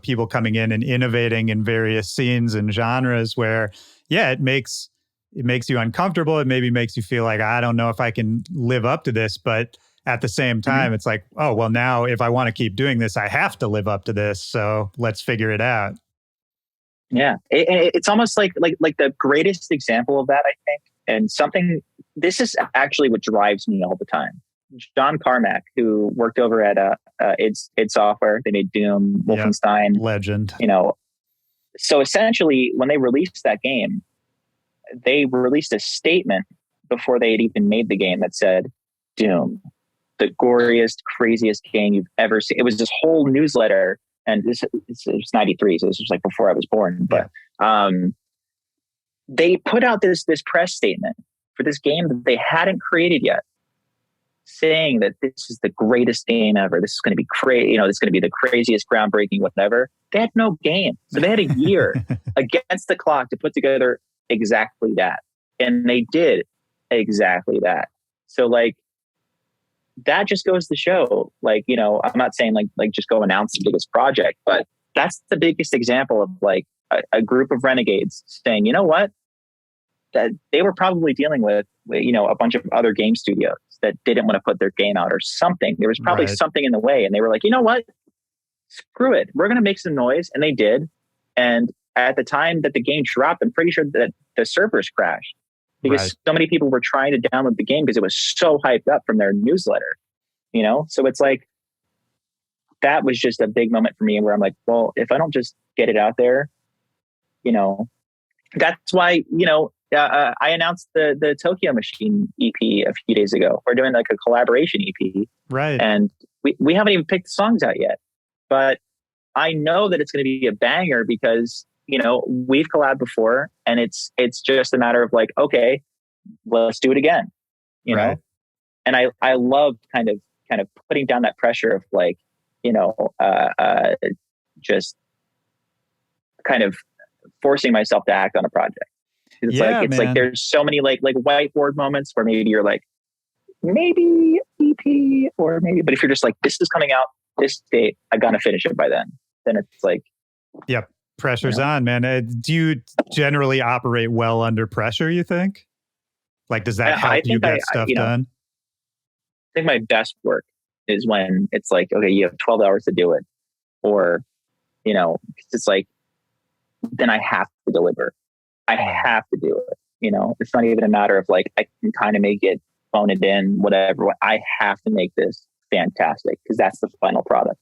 people coming in and innovating in various scenes and genres where yeah it makes you uncomfortable. It maybe makes you feel like I don't know if I can live up to this, but at the same Mhm. time it's like oh well now if I want to keep doing this I have to live up to this. So let's figure it out. Yeah, it's almost like the greatest example of that, I think, and something. This is actually what drives me all the time. John Carmack, who worked over at id Software, they made Doom, Yep, Wolfenstein. legend. You know, so essentially, when they released that game, they released a statement before they had even made the game that said, "Doom, the goriest, craziest game you've ever seen." It was this whole newsletter, and this it was '93, so this was like before I was born. Yeah. But they put out this press statement for this game that they hadn't created yet, saying that this is the greatest game ever. This is going to be crazy. This is going to be the craziest, groundbreaking, whatever. They had no game. So they had a year against the clock to put together exactly that. And they did exactly that. So like, that just goes to show, like, I'm not saying like just go announce the biggest project, but that's the biggest example of like a group of renegades saying, you know what, that they were probably dealing with, a bunch of other game studios that didn't want to put their game out or something. There was probably something in the way, and they were like, you know what, screw it, we're going to make some noise. And they did. And at the time that the game dropped, I'm pretty sure that the servers crashed because so many people were trying to download the game because it was so hyped up from their newsletter, So it's like, that was just a big moment for me where I'm like, well, if I don't just get it out there, that's why, I announced the Tokyo Machine EP a few days ago. We're doing like a collaboration EP. Right. And we haven't even picked the songs out yet, but I know that it's going to be a banger because, we've collabed before, and it's just a matter of like, okay, let's do it again, know? And I love kind of putting down that pressure of like, just kind of forcing myself to act on a project. It's like there's so many like whiteboard moments where maybe you're like, maybe EP or maybe, but if you're just like, this is coming out this date, I gotta finish it by then it's like, yep, pressure's on, man. Do you generally operate well under pressure, you think? Like, does that help you get stuff done? I think my best work is when it's like, okay, you have 12 hours to do it, or it's like, then I have to deliver. I have to do it. It's not even a matter of like, I can kind of make it, phone it in, whatever. I have to make this fantastic because that's the final product,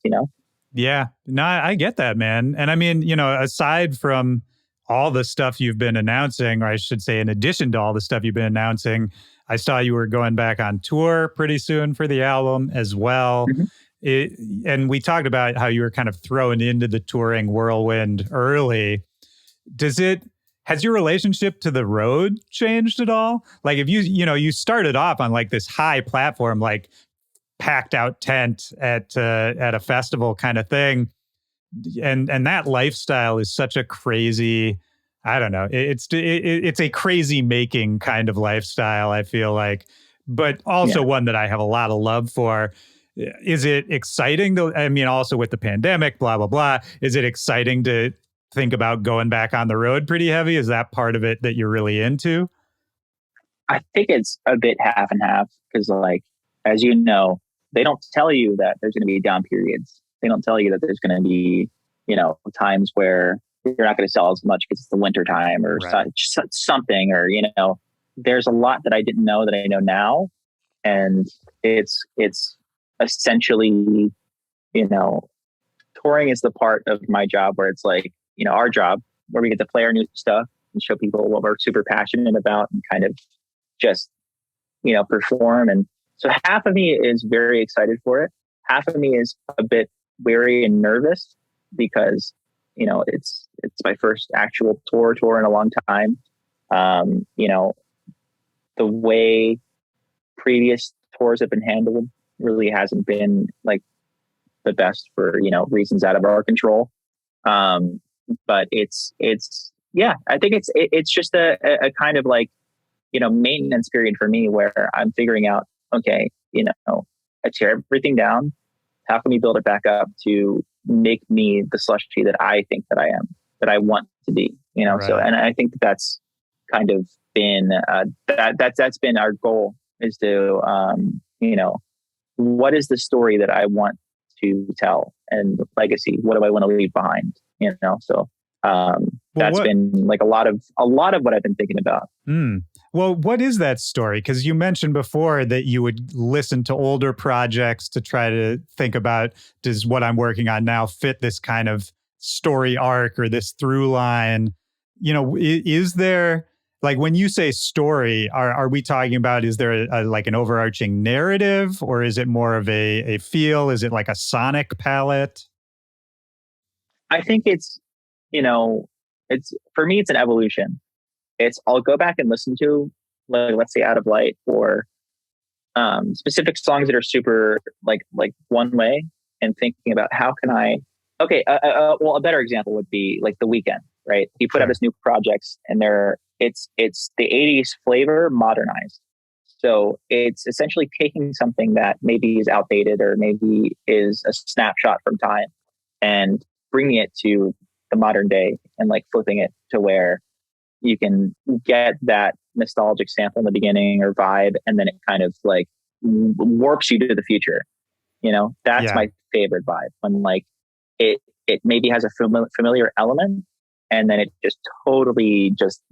Yeah, no, I get that, man. And I mean, aside from all the stuff you've been announcing, or I should say, in addition to all the stuff you've been announcing, I saw you were going back on tour pretty soon for the album as well. Mm-hmm. And we talked about how you were kind of thrown into the touring whirlwind early. Has your relationship to the road changed at all? Like, if you started off on like this high platform, like packed out tent at a festival kind of thing, and that lifestyle is such a crazy, I don't know, it's a crazy making kind of lifestyle, I feel like, but also one that I have a lot of love for. Is it exciting though? I mean, also with the pandemic, blah blah blah, is it exciting to think about going back on the road pretty heavy? Is that part of it that you're really into? I think it's a bit half and half because, like, as you know, they don't tell you that there's going to be down periods. They don't tell you that there's going to be, times where you're not going to sell as much because it's the winter time or something, or, there's a lot that I didn't know that I know now. And it's essentially, touring is the part of my job where it's like, our job where we get to play our new stuff and show people what we're super passionate about and kind of just, perform. And so half of me is very excited for it. Half of me is a bit weary and nervous because, it's my first actual tour in a long time. The way previous tours have been handled really hasn't been like the best for, reasons out of our control. But it's I think it's just a kind of like, maintenance period for me where I'm figuring out, okay, I tear everything down. How can we build it back up to make me the Slushii that I think that I am, that I want to be, Right. So, and I think that's kind of been, that's been our goal is to, what is the story that I want to tell and legacy? What do I want to leave behind? So, that's been like a lot of what I've been thinking about. Well, what is that story? Because you mentioned before that you would listen to older projects to try to think about, does what I'm working on now fit this kind of story arc or this through line? Is there, like, when you say story, are we talking about, is there like an overarching narrative, or is it more of a feel? Is it like a sonic palette? I think it's for me, it's an evolution. I'll go back and listen to, like, let's say Out of Light or specific songs that are super like one way, and thinking about how can I. Okay, well, a better example would be like The Weeknd, right? He put out Sure. his new projects, and it's the '80s flavor modernized. So it's essentially taking something that maybe is outdated or maybe is a snapshot from time, and bringing it to the modern day, and like flipping it to where you can get that nostalgic sample in the beginning or vibe, and then it kind of like warps you to the future. That's Yeah. my favorite vibe, when like it maybe has a familiar element, and then it just totally just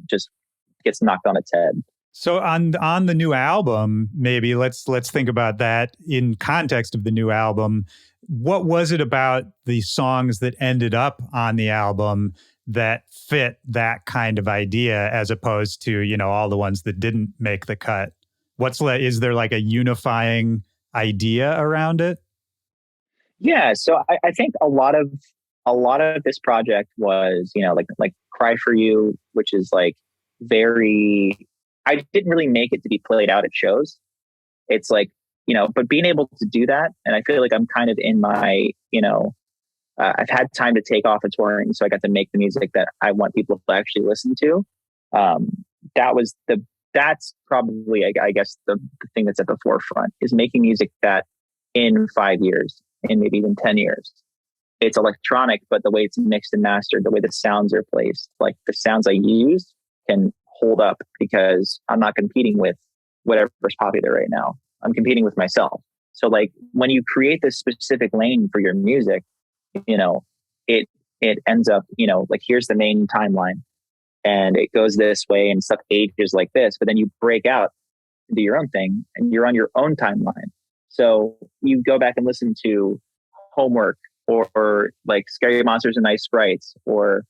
gets knocked on its head. So on the new album, maybe let's think about that in context of the new album. What was it about the songs that ended up on the album that fit that kind of idea, as opposed to, all the ones that didn't make the cut? Is there like a unifying idea around it? Yeah, so I think a lot of this project was, like Cry for You, which is like very. I didn't really make it to be played out at shows. It's like, but being able to do that, and I feel like I'm kind of in my, I've had time to take off of touring, so I got to make the music that I want people to actually listen to. Um, that's probably, I guess, the thing that's at the forefront is making music that in 5 years, in maybe even 10 years, it's electronic, but the way it's mixed and mastered, the way the sounds are placed, like the sounds I use can hold up, because I'm not competing with whatever's popular right now. I'm competing with myself. So like when you create this specific lane for your music, you know, it it ends up, like here's the main timeline, and it goes this way and stuff ages like this, but then you break out and do your own thing, and you're on your own timeline. So you go back and listen to Homework, or like Scary Monsters and Nice Sprites, or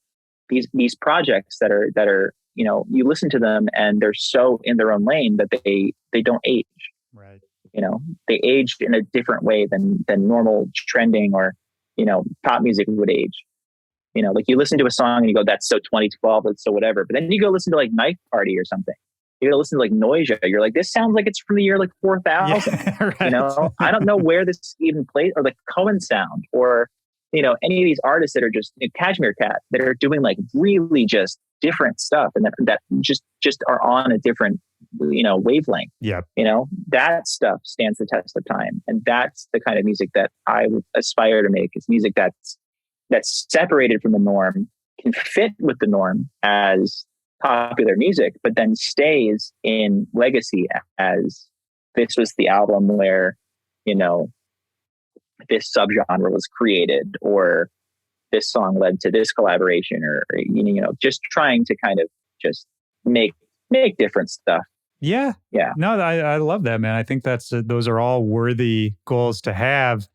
these projects that are you listen to them and they're so in their own lane that they don't age. Right. They age in a different way than normal trending or pop music would age. Like you listen to a song and you go, that's so 2012, that's so whatever. But then you go listen to like Knife Party or something. You go listen to like Noisia. You're like, this sounds like it's from the year like 4000. Yeah, right. I don't know where this even plays, or like Cohen Sound, or any of these artists that are just Cashmere Cat, that are doing like really just different stuff, and that just are on a different wavelength. Yeah. That stuff stands the test of time, and that's the kind of music that I would aspire to make. Is music that's separated from the norm, can fit with the norm as popular music, but then stays in legacy as this was the album where this subgenre was created, or this song led to this collaboration, or just trying to kind of just make different stuff. Yeah. Yeah. No, I love that, man. I think those are all worthy goals to have.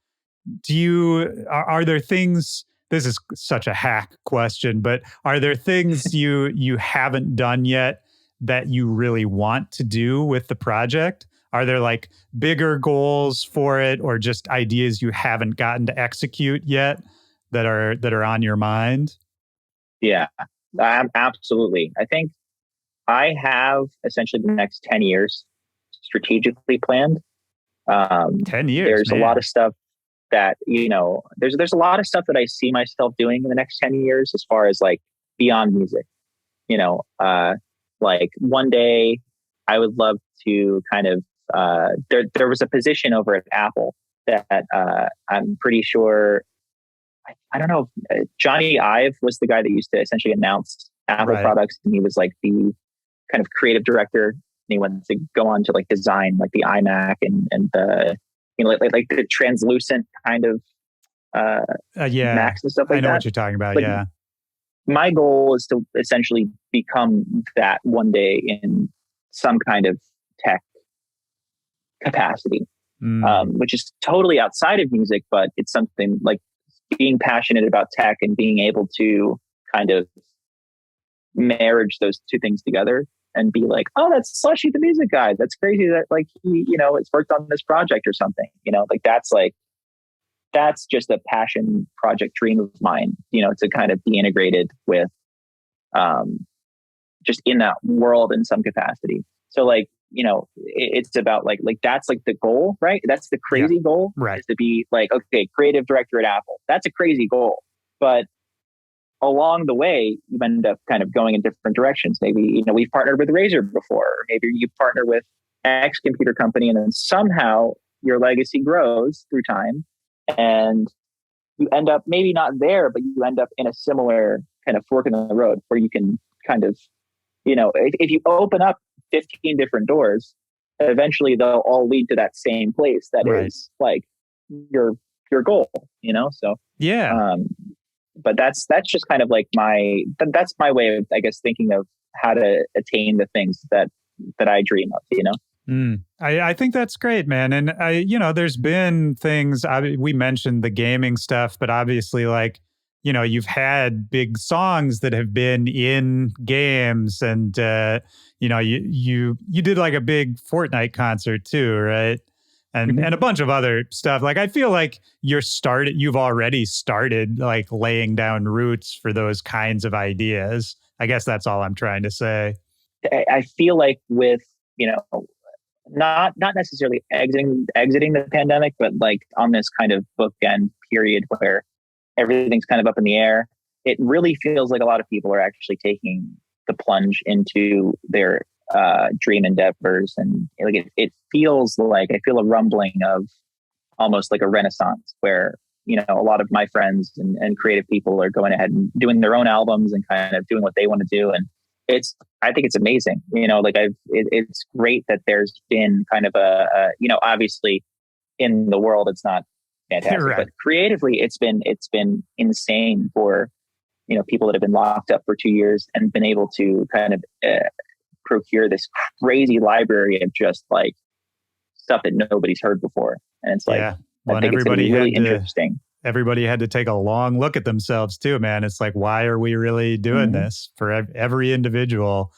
Are there things, this is such a hack question, but are there things you haven't done yet that you really want to do with the project? Are there like bigger goals for it, or just ideas you haven't gotten to execute yet that are on your mind? Yeah, absolutely. I think I have essentially the next 10 years strategically planned. 10 years, there's man. a lot of stuff that, there's a lot of stuff that I see myself doing in the next 10 years, as far as like beyond music. Like one day I would love to kind of, there was a position over at Apple that I'm pretty sure, I don't know, Johnny Ive was the guy that used to essentially announce Apple Right. products, and he was like the kind of creative director, and he went to go on to like design like the iMac and the like the translucent kind of Yeah, Macs and stuff like I know that. what you're talking about. Like, Yeah. my goal is to essentially become that one day in some kind of tech capacity, which is totally outside of music, but it's something like being passionate about tech and being able to kind of marriage those two things together and be like, oh, that's Slushii, the music guy. That's crazy that like he, has worked on this project or something, that's just a passion project dream of mine, to kind of be integrated with, just in that world in some capacity. So like, it's about like that's like the goal, right? That's the crazy goal, right. is to be like, okay, creative director at Apple. That's a crazy goal. But along the way, you end up kind of going in different directions. Maybe, we've partnered with Razer before, or maybe you partner with X computer company, and then somehow your legacy grows through time, and you end up maybe not there, but you end up in a similar kind of fork in the road where you can kind of, if you open up 15 different doors, eventually they'll all lead to that same place that is like your goal, So yeah. But that's just kind of like that's my way of, I guess, thinking of how to attain the things that I dream of, I think that's great, man. And there's been things, we mentioned the gaming stuff, but obviously like, you've had big songs that have been in games, and, you did like a big Fortnite concert too, right? And a bunch of other stuff. Like, I feel like you've already started like laying down roots for those kinds of ideas. I guess that's all I'm trying to say. I feel like with, not necessarily exiting the pandemic, but like on this kind of bookend period where everything's kind of up in the air, it really feels like a lot of people are actually taking the plunge into their dream endeavors. And like it feels like, I feel a rumbling of almost like a renaissance where, a lot of my friends and creative people are going ahead and doing their own albums and kind of doing what they want to do. And I think it's amazing, like it's great that there's been kind of obviously in the world, it's not fantastic, but creatively it's been insane for, people that have been locked up for 2 years and been able to kind of procure this crazy library of just like stuff that nobody's heard before. And it's like, well, I think it's really interesting. Everybody had to take a long look at themselves too, man. It's like, why are we really doing this? For every individual,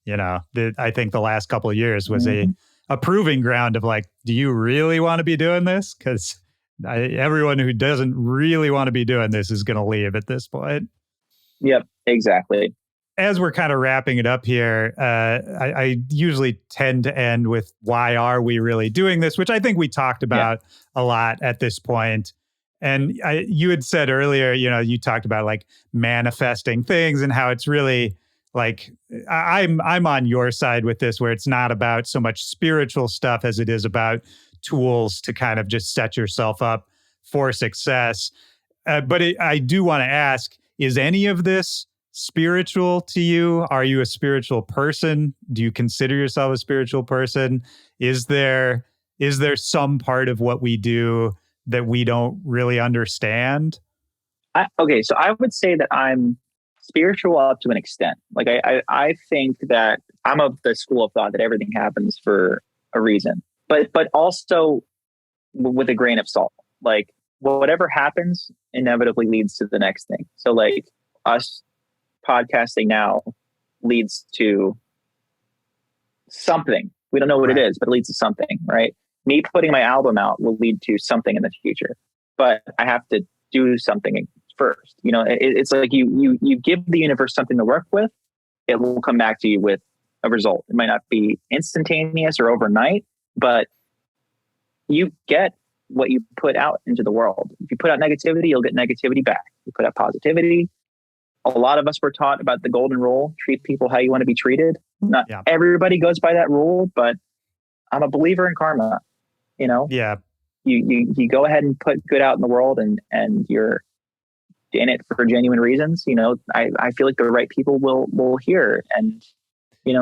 I think the last couple of years was a proving ground of like, do you really want to be doing this? Because everyone who doesn't really want to be doing this is going to leave at this point. Yep, exactly. As we're kind of wrapping it up here, I usually tend to end with, why are we really doing this? Which I think we talked about a lot at this point. And you had said earlier, you talked about like manifesting things and how it's really like, I'm on your side with this, where it's not about so much spiritual stuff as it is about tools to kind of just set yourself up for success. But I do want to ask, is any of this spiritual to you? Are you a spiritual person? Do you consider yourself a spiritual person? Is there some part of what we do that we don't really understand? Okay, so I would say that I'm spiritual up to an extent. Like I think that I'm of the school of thought that everything happens for a reason, but also with a grain of salt. Like whatever happens inevitably leads to the next thing. So like us podcasting now leads to something. We don't know what it is, but it leads to something, right? Me putting my album out will lead to something in the future, but I have to do something first. It's like you give the universe something to work with. It will come back to you with a result. It might not be instantaneous or overnight, but you get what you put out into the world. If you put out negativity, you'll get negativity back. You put out positivity. A lot of us were taught about the golden rule: treat people how you want to be treated. Not everybody goes by that rule, but I'm a believer in karma. You go ahead and put good out in the world, and you're in it for genuine reasons. I feel like the right people will hear and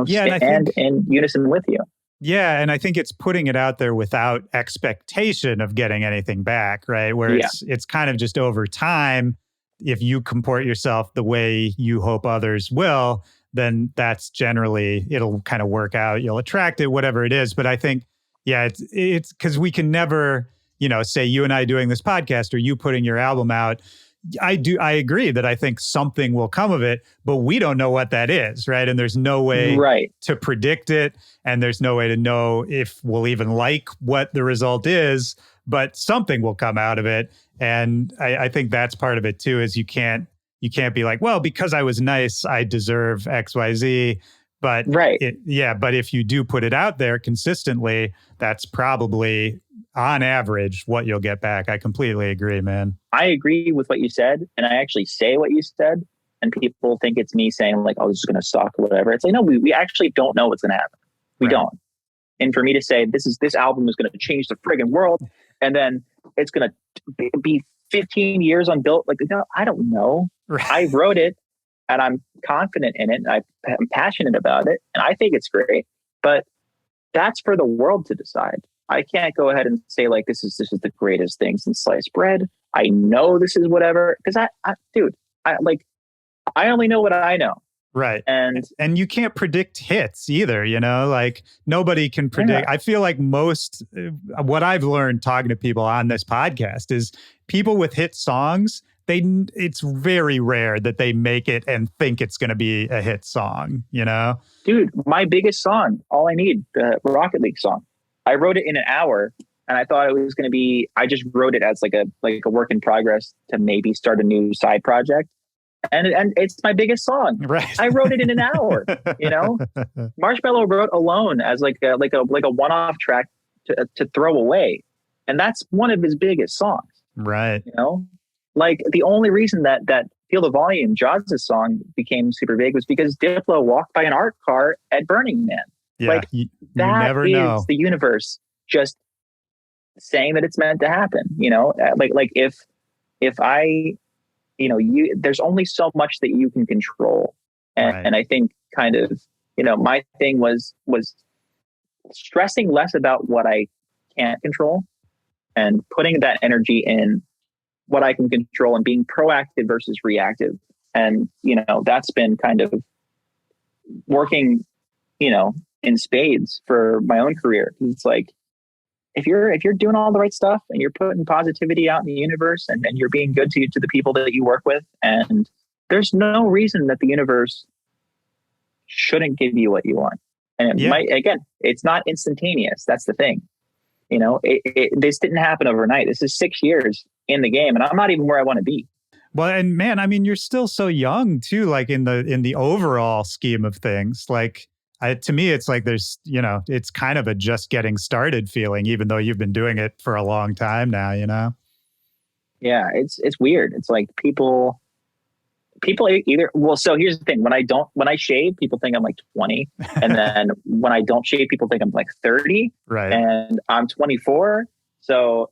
stand in unison with you. Yeah, and I think it's putting it out there without expectation of getting anything back, right? Where it's kind of just over time. If you comport yourself the way you hope others will, then that's generally, it'll kind of work out. You'll attract it, whatever it is. But I think, it's because we can never, say you and I doing this podcast or you putting your album out. I agree that I think something will come of it, but we don't know what that is, right? And there's no way to predict it. And there's no way to know if we'll even like what the result is, but something will come out of it. And I think that's part of it too, is you can't be like, well, because I was nice, I deserve XYZ. But Right. but if you do put it out there consistently, that's probably on average what you'll get back. I completely agree, man. I agree with what you said, and I actually say what you said, and people think it's me saying like, "Oh, this is going to suck" or whatever. It's like, no, we actually don't know what's going to happen. We don't. And for me to say this album is going to change the friggin' world, and then it's going to be 15 years unbuilt, like, no, I don't know. Right. I wrote it, and I'm confident in it, and I'm passionate about it, and I think it's great. But that's for the world to decide. I can't go ahead and say like this is the greatest thing since sliced bread. I know this is whatever, because I only know what I know. Right. And you can't predict hits either, like nobody can predict. I feel like most what I've learned talking to people on this podcast is people with hit songs, it's very rare that they make it and think it's going to be a hit song, Dude, my biggest song, All I Need, the Rocket League song. I wrote it in an hour, and I thought it was going to be, I just wrote it as like a work in progress to maybe start a new side project. And it's my biggest song. Right. I wrote it in an hour, Marshmello wrote Alone as like a one-off track to throw away. And that's one of his biggest songs. Right. Like the only reason that Feel the Volume, Jaws' song, became super big was because Diplo walked by an art car at Burning Man. Yeah, like you that never is know. The universe just saying that it's meant to happen, like if I, there's only so much that you can control. And I think kind of, my thing was stressing less about what I can't control and putting that energy in what I can control and being proactive versus reactive. And, that's been kind of working, in spades for my own career. It's like, if you're doing all the right stuff and you're putting positivity out in the universe and you're being good to the people that you work with, and there's no reason that the universe shouldn't give you what you want. And it might, again, it's not instantaneous. That's the thing. This didn't happen overnight. This is 6 years in the game, and I'm not even where I want to be. Well, and man, I mean, you're still so young too, like in the overall scheme of things. Like, to me, it's like there's, it's kind of a just getting started feeling, even though you've been doing it for a long time now, Yeah, it's weird. It's like people either, well, so here's the thing. When I shave, people think I'm like 20. And then when I don't shave, people think I'm like 30. Right. And I'm 24. So,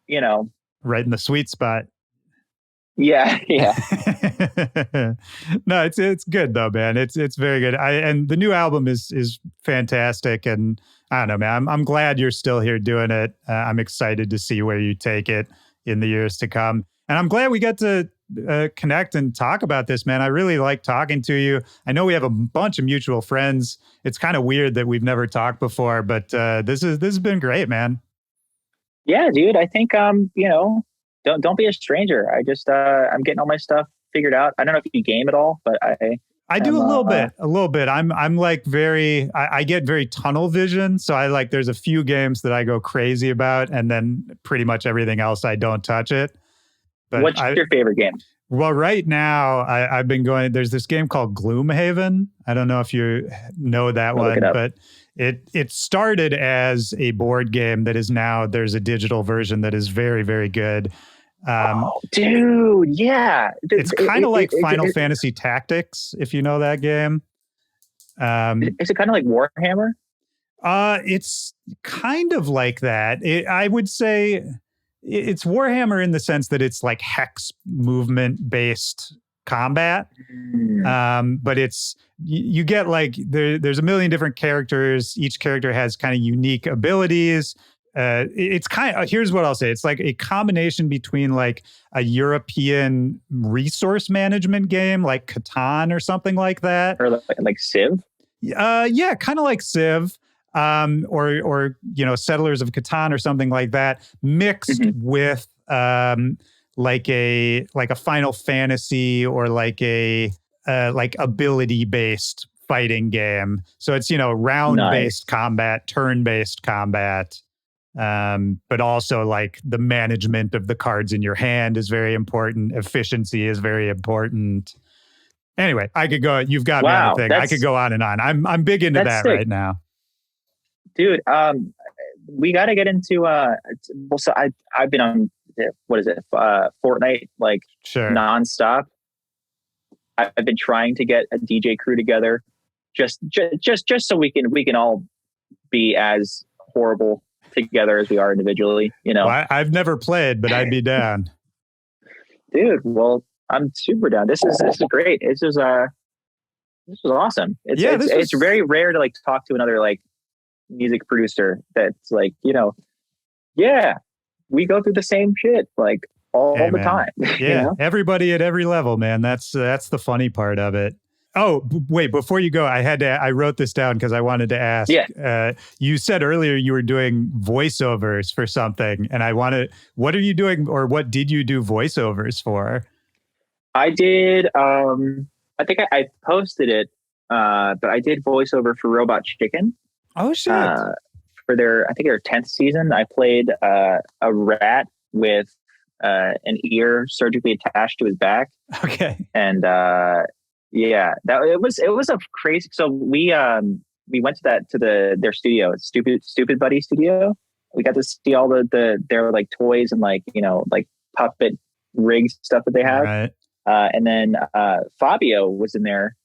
right in the sweet spot. Yeah. No, it's good though, man. It's very good. And the new album is fantastic. And I don't know, man. I'm glad you're still here doing it. I'm excited to see where you take it in the years to come. And I'm glad we got to connect and talk about this, man. I really like talking to you. I know we have a bunch of mutual friends. It's kind of weird that we've never talked before, but this has been great, man. Yeah, dude. I think don't be a stranger. I just I'm getting all my stuff figured out. I don't know if you game at all, but I do a little bit. I'm like I get very tunnel vision. So I like, there's a few games that I go crazy about, and then pretty much everything else, I don't touch it. But what's your favorite game? Well, right now I've been going, there's this game called Gloomhaven. I don't know if you know that one, but it started as a board game that is now, there's a digital version that is very, very good. Dude, yeah. It's kind of like Final Fantasy Tactics, if you know that game. Is it kind of like Warhammer? It's kind of like that. I would say it's Warhammer in the sense that it's like hex movement based combat. But it's, you get like, there's a million different characters. Each character has kind of unique abilities. It's kind of, here's what I'll say. It's like a combination between like a European resource management game, like Catan or something like that. Or like Civ? Yeah, kind of like Civ. Or Settlers of Catan or something like that, mixed with like a Final Fantasy or like a like ability based fighting game. So it's round based combat, turn based combat, but also like the management of the cards in your hand is very important. Efficiency is very important. Anyway, I could go. You've got me on the Wow, thing. I could go on and on. I'm big into that's that sick, right now. dude. We got to get into well, so I've been on what is it, Fortnite, like Sure. nonstop. I've been trying to get a DJ crew together, just so we can all be as horrible together as we are individually. You know, Well, I've never played, but I'd be down. dude. Well, I'm super down. This is great. This was awesome. It's very rare to like talk to another like music producer that's like, yeah, we go through the same shit like all the time. Yeah, everybody at every level, man. That's the funny part of it. Oh, wait, before you go, I wrote this down because I wanted to ask. Yeah. You said earlier you were doing voiceovers for something, and what are you doing, or what did you do voiceovers for? I did. I think I posted it, but I did voiceover for Robot Chicken. Oh shit! For I think their 10th season, I played a rat with an ear surgically attached to his back. Okay. And yeah, it was a crazy. So we went to their studio, Stupid Buddy Studio. We got to see all their like toys and like like puppet rig stuff that they have. Right. And then Fabio was in there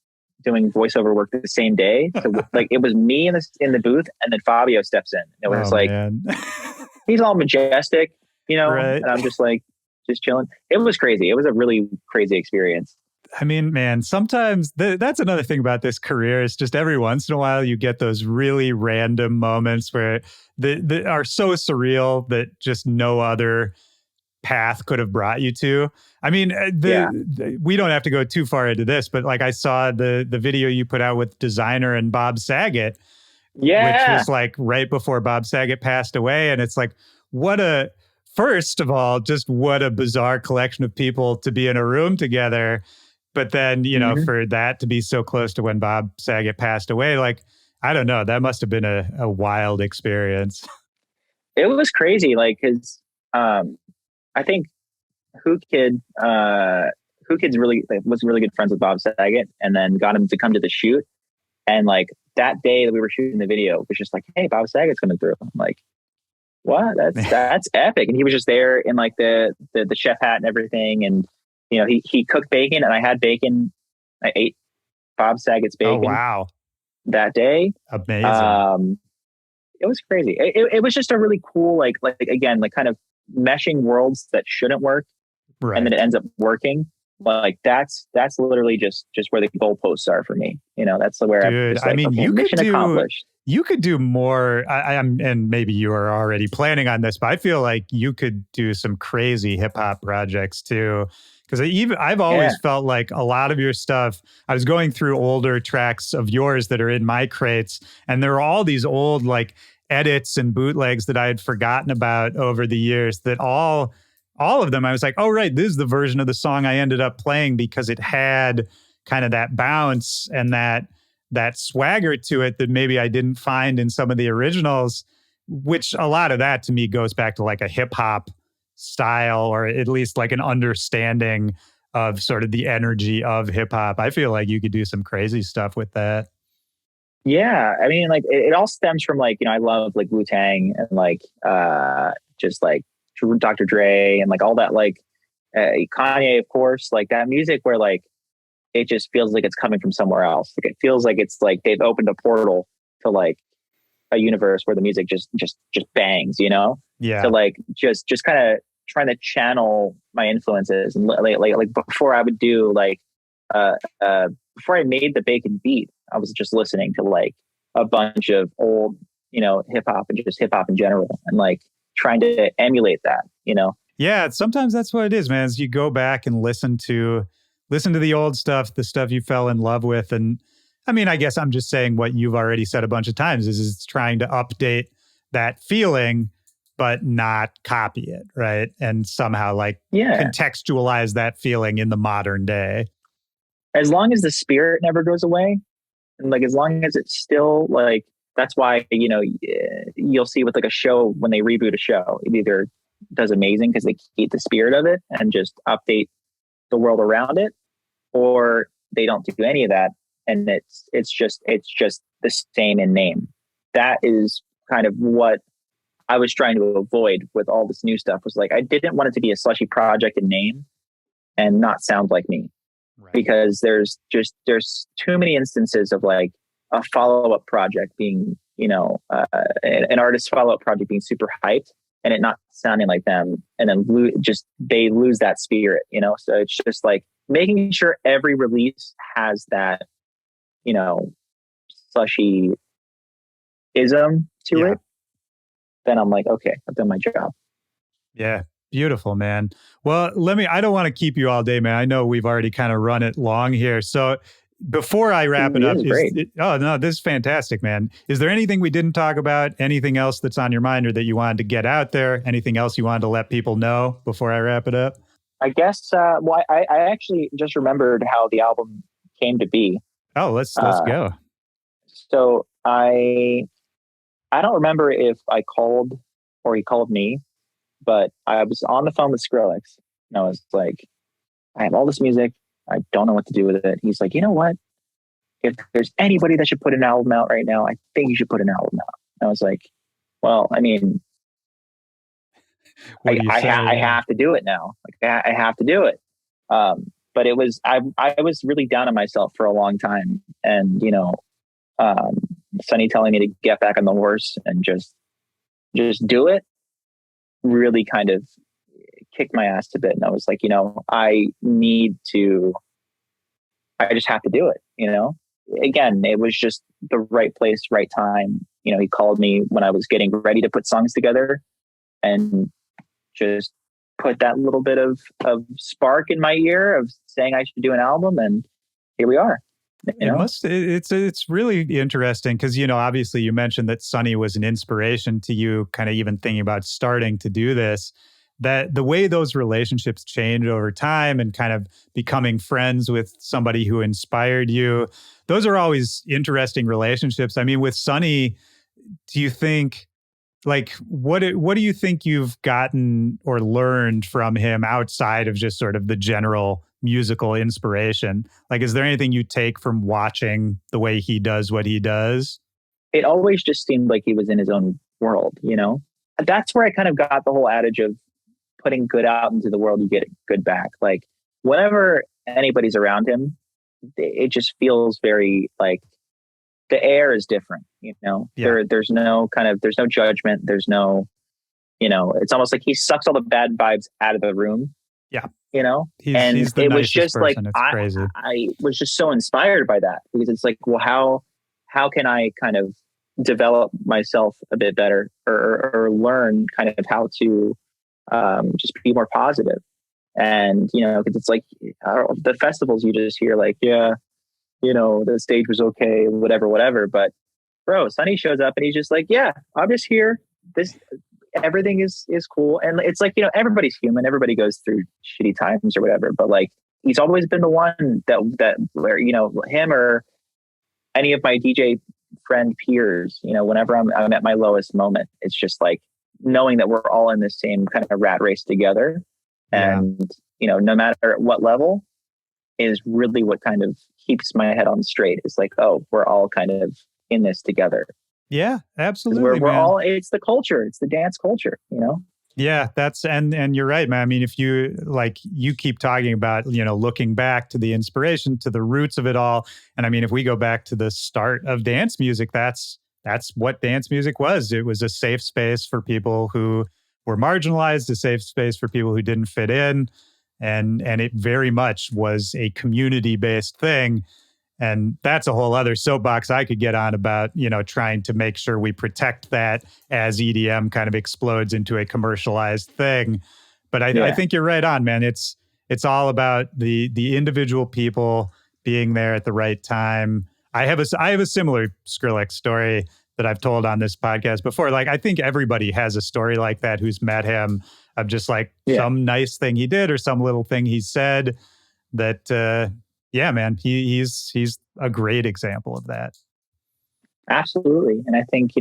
doing voiceover work the same day. So like it was me in the booth, and then Fabio steps in. It was he's all majestic, right. And I'm just like just chilling. It was crazy. It was a really crazy experience. I mean, man, sometimes that's another thing about this career is just every once in a while you get those really random moments where they are so surreal that just no other path could have brought you to. I mean, we don't have to go too far into this, but like I saw the video you put out with Designer and Bob Saget, which was like right before Bob Saget passed away. And it's like, first of all, just what a bizarre collection of people to be in a room together. But then, for that to be so close to when Bob Saget passed away, like, I don't know, that must have been a wild experience. It was crazy. Like, cause, I think Who Kid's really was really good friends with Bob Saget, and then got him to come to the shoot. And like that day that we were shooting the video, it was just like, hey, Bob Saget's coming through. I'm like, what? That's epic. And he was just there in like the chef hat and everything. And he cooked bacon, and I had bacon. I ate Bob Saget's bacon. Oh wow! That day, amazing. It was crazy. It was just a really cool like again like kind of meshing worlds that shouldn't work, right. And then it ends up working. Like that's literally just where the goalposts are for me. That's where I'm just like, I mean, okay, mission accomplished. You could do more. And maybe you are already planning on this, but I feel like you could do some crazy hip hop projects too. Because I've always felt like a lot of your stuff, I was going through older tracks of yours that are in my crates, and there are all these old like edits and bootlegs that I had forgotten about over the years that all of them, I was like, oh, right, this is the version of the song I ended up playing because it had kind of that bounce and that swagger to it that maybe I didn't find in some of the originals, which a lot of that to me goes back to like a hip hop style, or at least like an understanding of sort of the energy of hip hop. I feel like you could do some crazy stuff with that. Yeah. I mean, like it all stems from like, I love like Wu-Tang and like just like Dr. Dre and like all that, like Kanye, of course, like that music where like it just feels like it's coming from somewhere else. Like it feels like it's like they've opened a portal to like a universe where the music just bangs, Yeah. So like just kind of trying to channel my influences, and like before I would do like before I made the Bacon beat, I was just listening to like a bunch of old hip hop and just hip hop in general, and like trying to emulate that. Yeah, sometimes that's what it is, man. As you go back and listen to the old stuff, the stuff you fell in love with, and I mean, I guess I'm just saying what you've already said a bunch of times is it's trying to update that feeling, but not copy it, right? And somehow like contextualize that feeling in the modern day. As long as the spirit never goes away, and like as long as it's still like, that's why you'll see with like a show, when they reboot a show, it either does amazing because they keep the spirit of it and just update the world around it, or they don't do any of that, and it's just the same in name. That is kind of what I was trying to avoid with all this new stuff. Was like, I didn't want it to be a Slushii project in name and not sound like me, Right. because there's too many instances of like a follow-up project being, an artist's follow-up project being super hyped and it not sounding like them, and then they lose that spirit, So it's just like making sure every release has that, Slushii ism to it. Then I'm like, okay, I've done my job. Yeah. Beautiful, man. Well, I don't want to keep you all day, man. I know we've already kind of run it long here. So before I wrap it up, oh no, this is fantastic, man. Is there anything we didn't talk about? Anything else that's on your mind or that you wanted to get out there? Anything else you wanted to let people know before I wrap it up? I guess, I actually just remembered how the album came to be. Oh, let's go. So I don't remember if I called or he called me, but I was on the phone with Skrillex and I was like, I have all this music. I don't know what to do with it. He's like, you know what? If there's anybody that should put an album out right now, I think you should put an album out. And I was like, well, I mean, I have to do it now. Like I have to do it. But I was really down on myself for a long time. And, Sonny telling me to get back on the horse and just do it really kind of kicked my ass a bit. And I was like, I just have to do it, Again, it was just the right place, right time. He called me when I was getting ready to put songs together and just put that little bit of spark in my ear of saying I should do an album. And here we are. It's really interesting because, obviously you mentioned that Sonny was an inspiration to you, kind of even thinking about starting to do this, that the way those relationships change over time and kind of becoming friends with somebody who inspired you, those are always interesting relationships. I mean, with Sonny, do you think, like, what do you think you've gotten or learned from him outside of just sort of the general musical inspiration? Like, is there anything you take from watching the way he does what he does? It always just seemed like he was in his own world, That's where I kind of got the whole adage of putting good out into the world, you get good back. Like, whenever anybody's around him, it just feels very like the air is different, Yeah. There's no judgment. There's no, it's almost like he sucks all the bad vibes out of the room. Yeah. He's the nicest person. Like, it's crazy. I was just so inspired by that, because it's like, well, how can I kind of develop myself a bit better or learn kind of how to just be more positive. And, because it's like, the festivals you just hear like, yeah, the stage was okay, whatever. But bro, Sonny shows up and he's just like, yeah, I'm just here. Everything is cool. And it's like, everybody's human. Everybody goes through shitty times or whatever. But like, he's always been the one that where, him or any of my DJ friend peers, whenever I'm at my lowest moment, it's just like knowing that we're all in the same kind of rat race together. Yeah. And, no matter what level, is really what kind of keeps my head on straight. It's like, oh, we're all kind of in this together. Yeah, absolutely. We're all, it's the culture. It's the dance culture, Yeah, and you're right, man. I mean, if you keep talking about, looking back to the inspiration, to the roots of it all. And I mean, if we go back to the start of dance music, that's what dance music was. It was a safe space for people who were marginalized, a safe space for people who didn't fit in. And it very much was a community-based thing. And that's a whole other soapbox I could get on about, trying to make sure we protect that as EDM kind of explodes into a commercialized thing. But I think you're right on, man. It's all about the individual people being there at the right time. I have a similar Skrillex story that I've told on this podcast before. Like, I think everybody has a story like that who's met him, of just like some nice thing he did or some little thing he said that, yeah, man, he's a great example of that. Absolutely. And I think,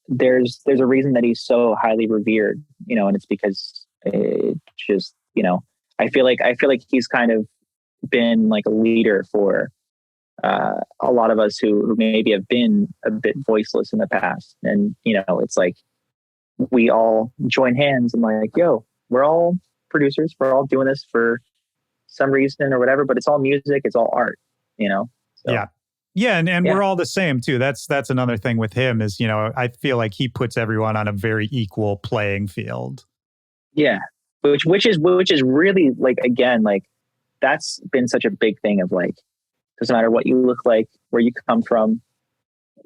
there's a reason that he's so highly revered, and it's because it just, I feel like he's kind of been like a leader for a lot of us who maybe have been a bit voiceless in the past. And, it's like we all join hands and like, yo, we're all producers. We're all doing this for some reason or whatever, but it's all music. It's all art, So, Yeah. Yeah, and yeah. we're all the same too. That's another thing with him is, I feel like he puts everyone on a very equal playing field. Yeah. Which is really like, again, like that's been such a big thing of like, doesn't matter what you look like, where you come from,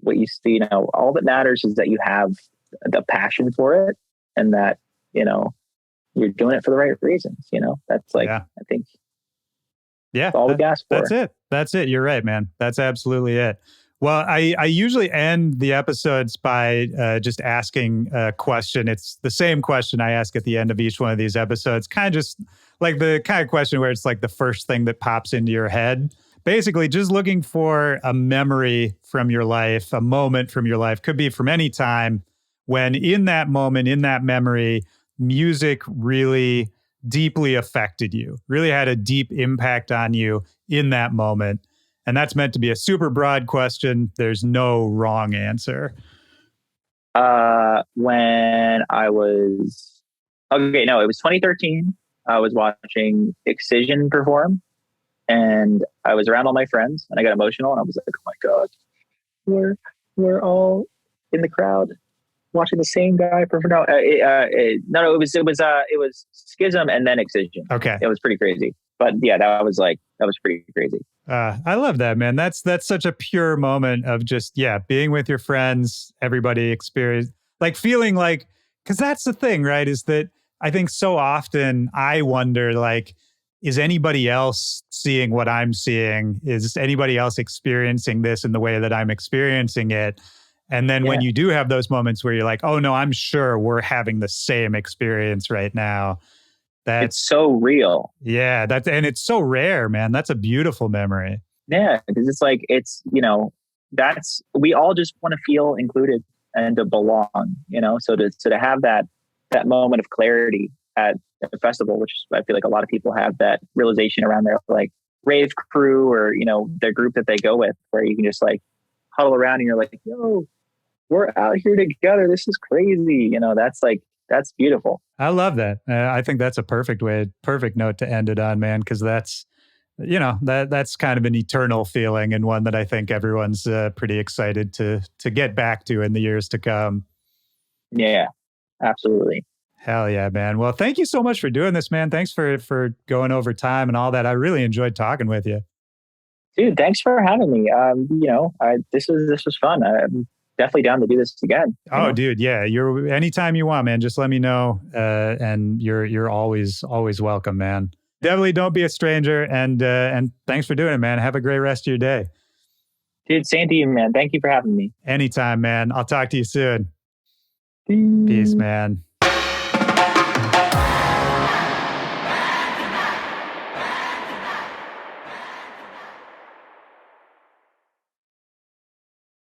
what you see, all that matters is that you have the passion for it and that, you're doing it for the right reasons, that's like, yeah. I think yeah, all we ask for. That's it. You're right, man. That's absolutely it. Well, I usually end the episodes by just asking a question. It's the same question I ask at the end of each one of these episodes, kind of just like the kind of question where it's like the first thing that pops into your head. Basically, just looking for a memory from your life, a moment from your life, could be from any time when in that moment, in that memory, music really deeply affected you, really had a deep impact on you in that moment. And that's meant to be a super broad question. There's no wrong answer. When I was, okay, no, it was 2013. I was watching Excision perform and I was around all my friends and I got emotional and I was like, oh my God, we're all in the crowd watching the same guy perform. No, it was Schism and then Excision. Okay. It was pretty crazy. But yeah, that was pretty crazy. I love that, man. That's such a pure moment of just, being with your friends, everybody experience, like feeling like, because that's the thing, right? Is that I think so often I wonder, like, is anybody else seeing what I'm seeing? Is anybody else experiencing this in the way that I'm experiencing it? And then when you do have those moments where you're like, oh no, I'm sure we're having the same experience right now. It's so real. Yeah, and it's so rare, man. That's a beautiful memory. Yeah, because it's like we all just want to feel included and to belong, So to have that moment of clarity at a festival, which I feel like a lot of people have that realization around their like rave crew or their group that they go with, where you can just like huddle around and you're like, yo, we're out here together. This is crazy. That's beautiful. I love that. I think that's a perfect note to end it on, man, because that's, that's kind of an eternal feeling and one that I think everyone's pretty excited to get back to in the years to come. Yeah, absolutely. Hell yeah, man. Well, thank you so much for doing this, man. Thanks for going over time and all that. I really enjoyed talking with you. Dude, thanks for having me. This was fun. I'm definitely down to do this again. Oh, dude, yeah. You're anytime you want, man. Just let me know, and you're always welcome, man. Definitely don't be a stranger, and thanks for doing it, man. Have a great rest of your day. Dude, same to you, man. Thank you for having me. Anytime, man. I'll talk to you soon. Peace, man.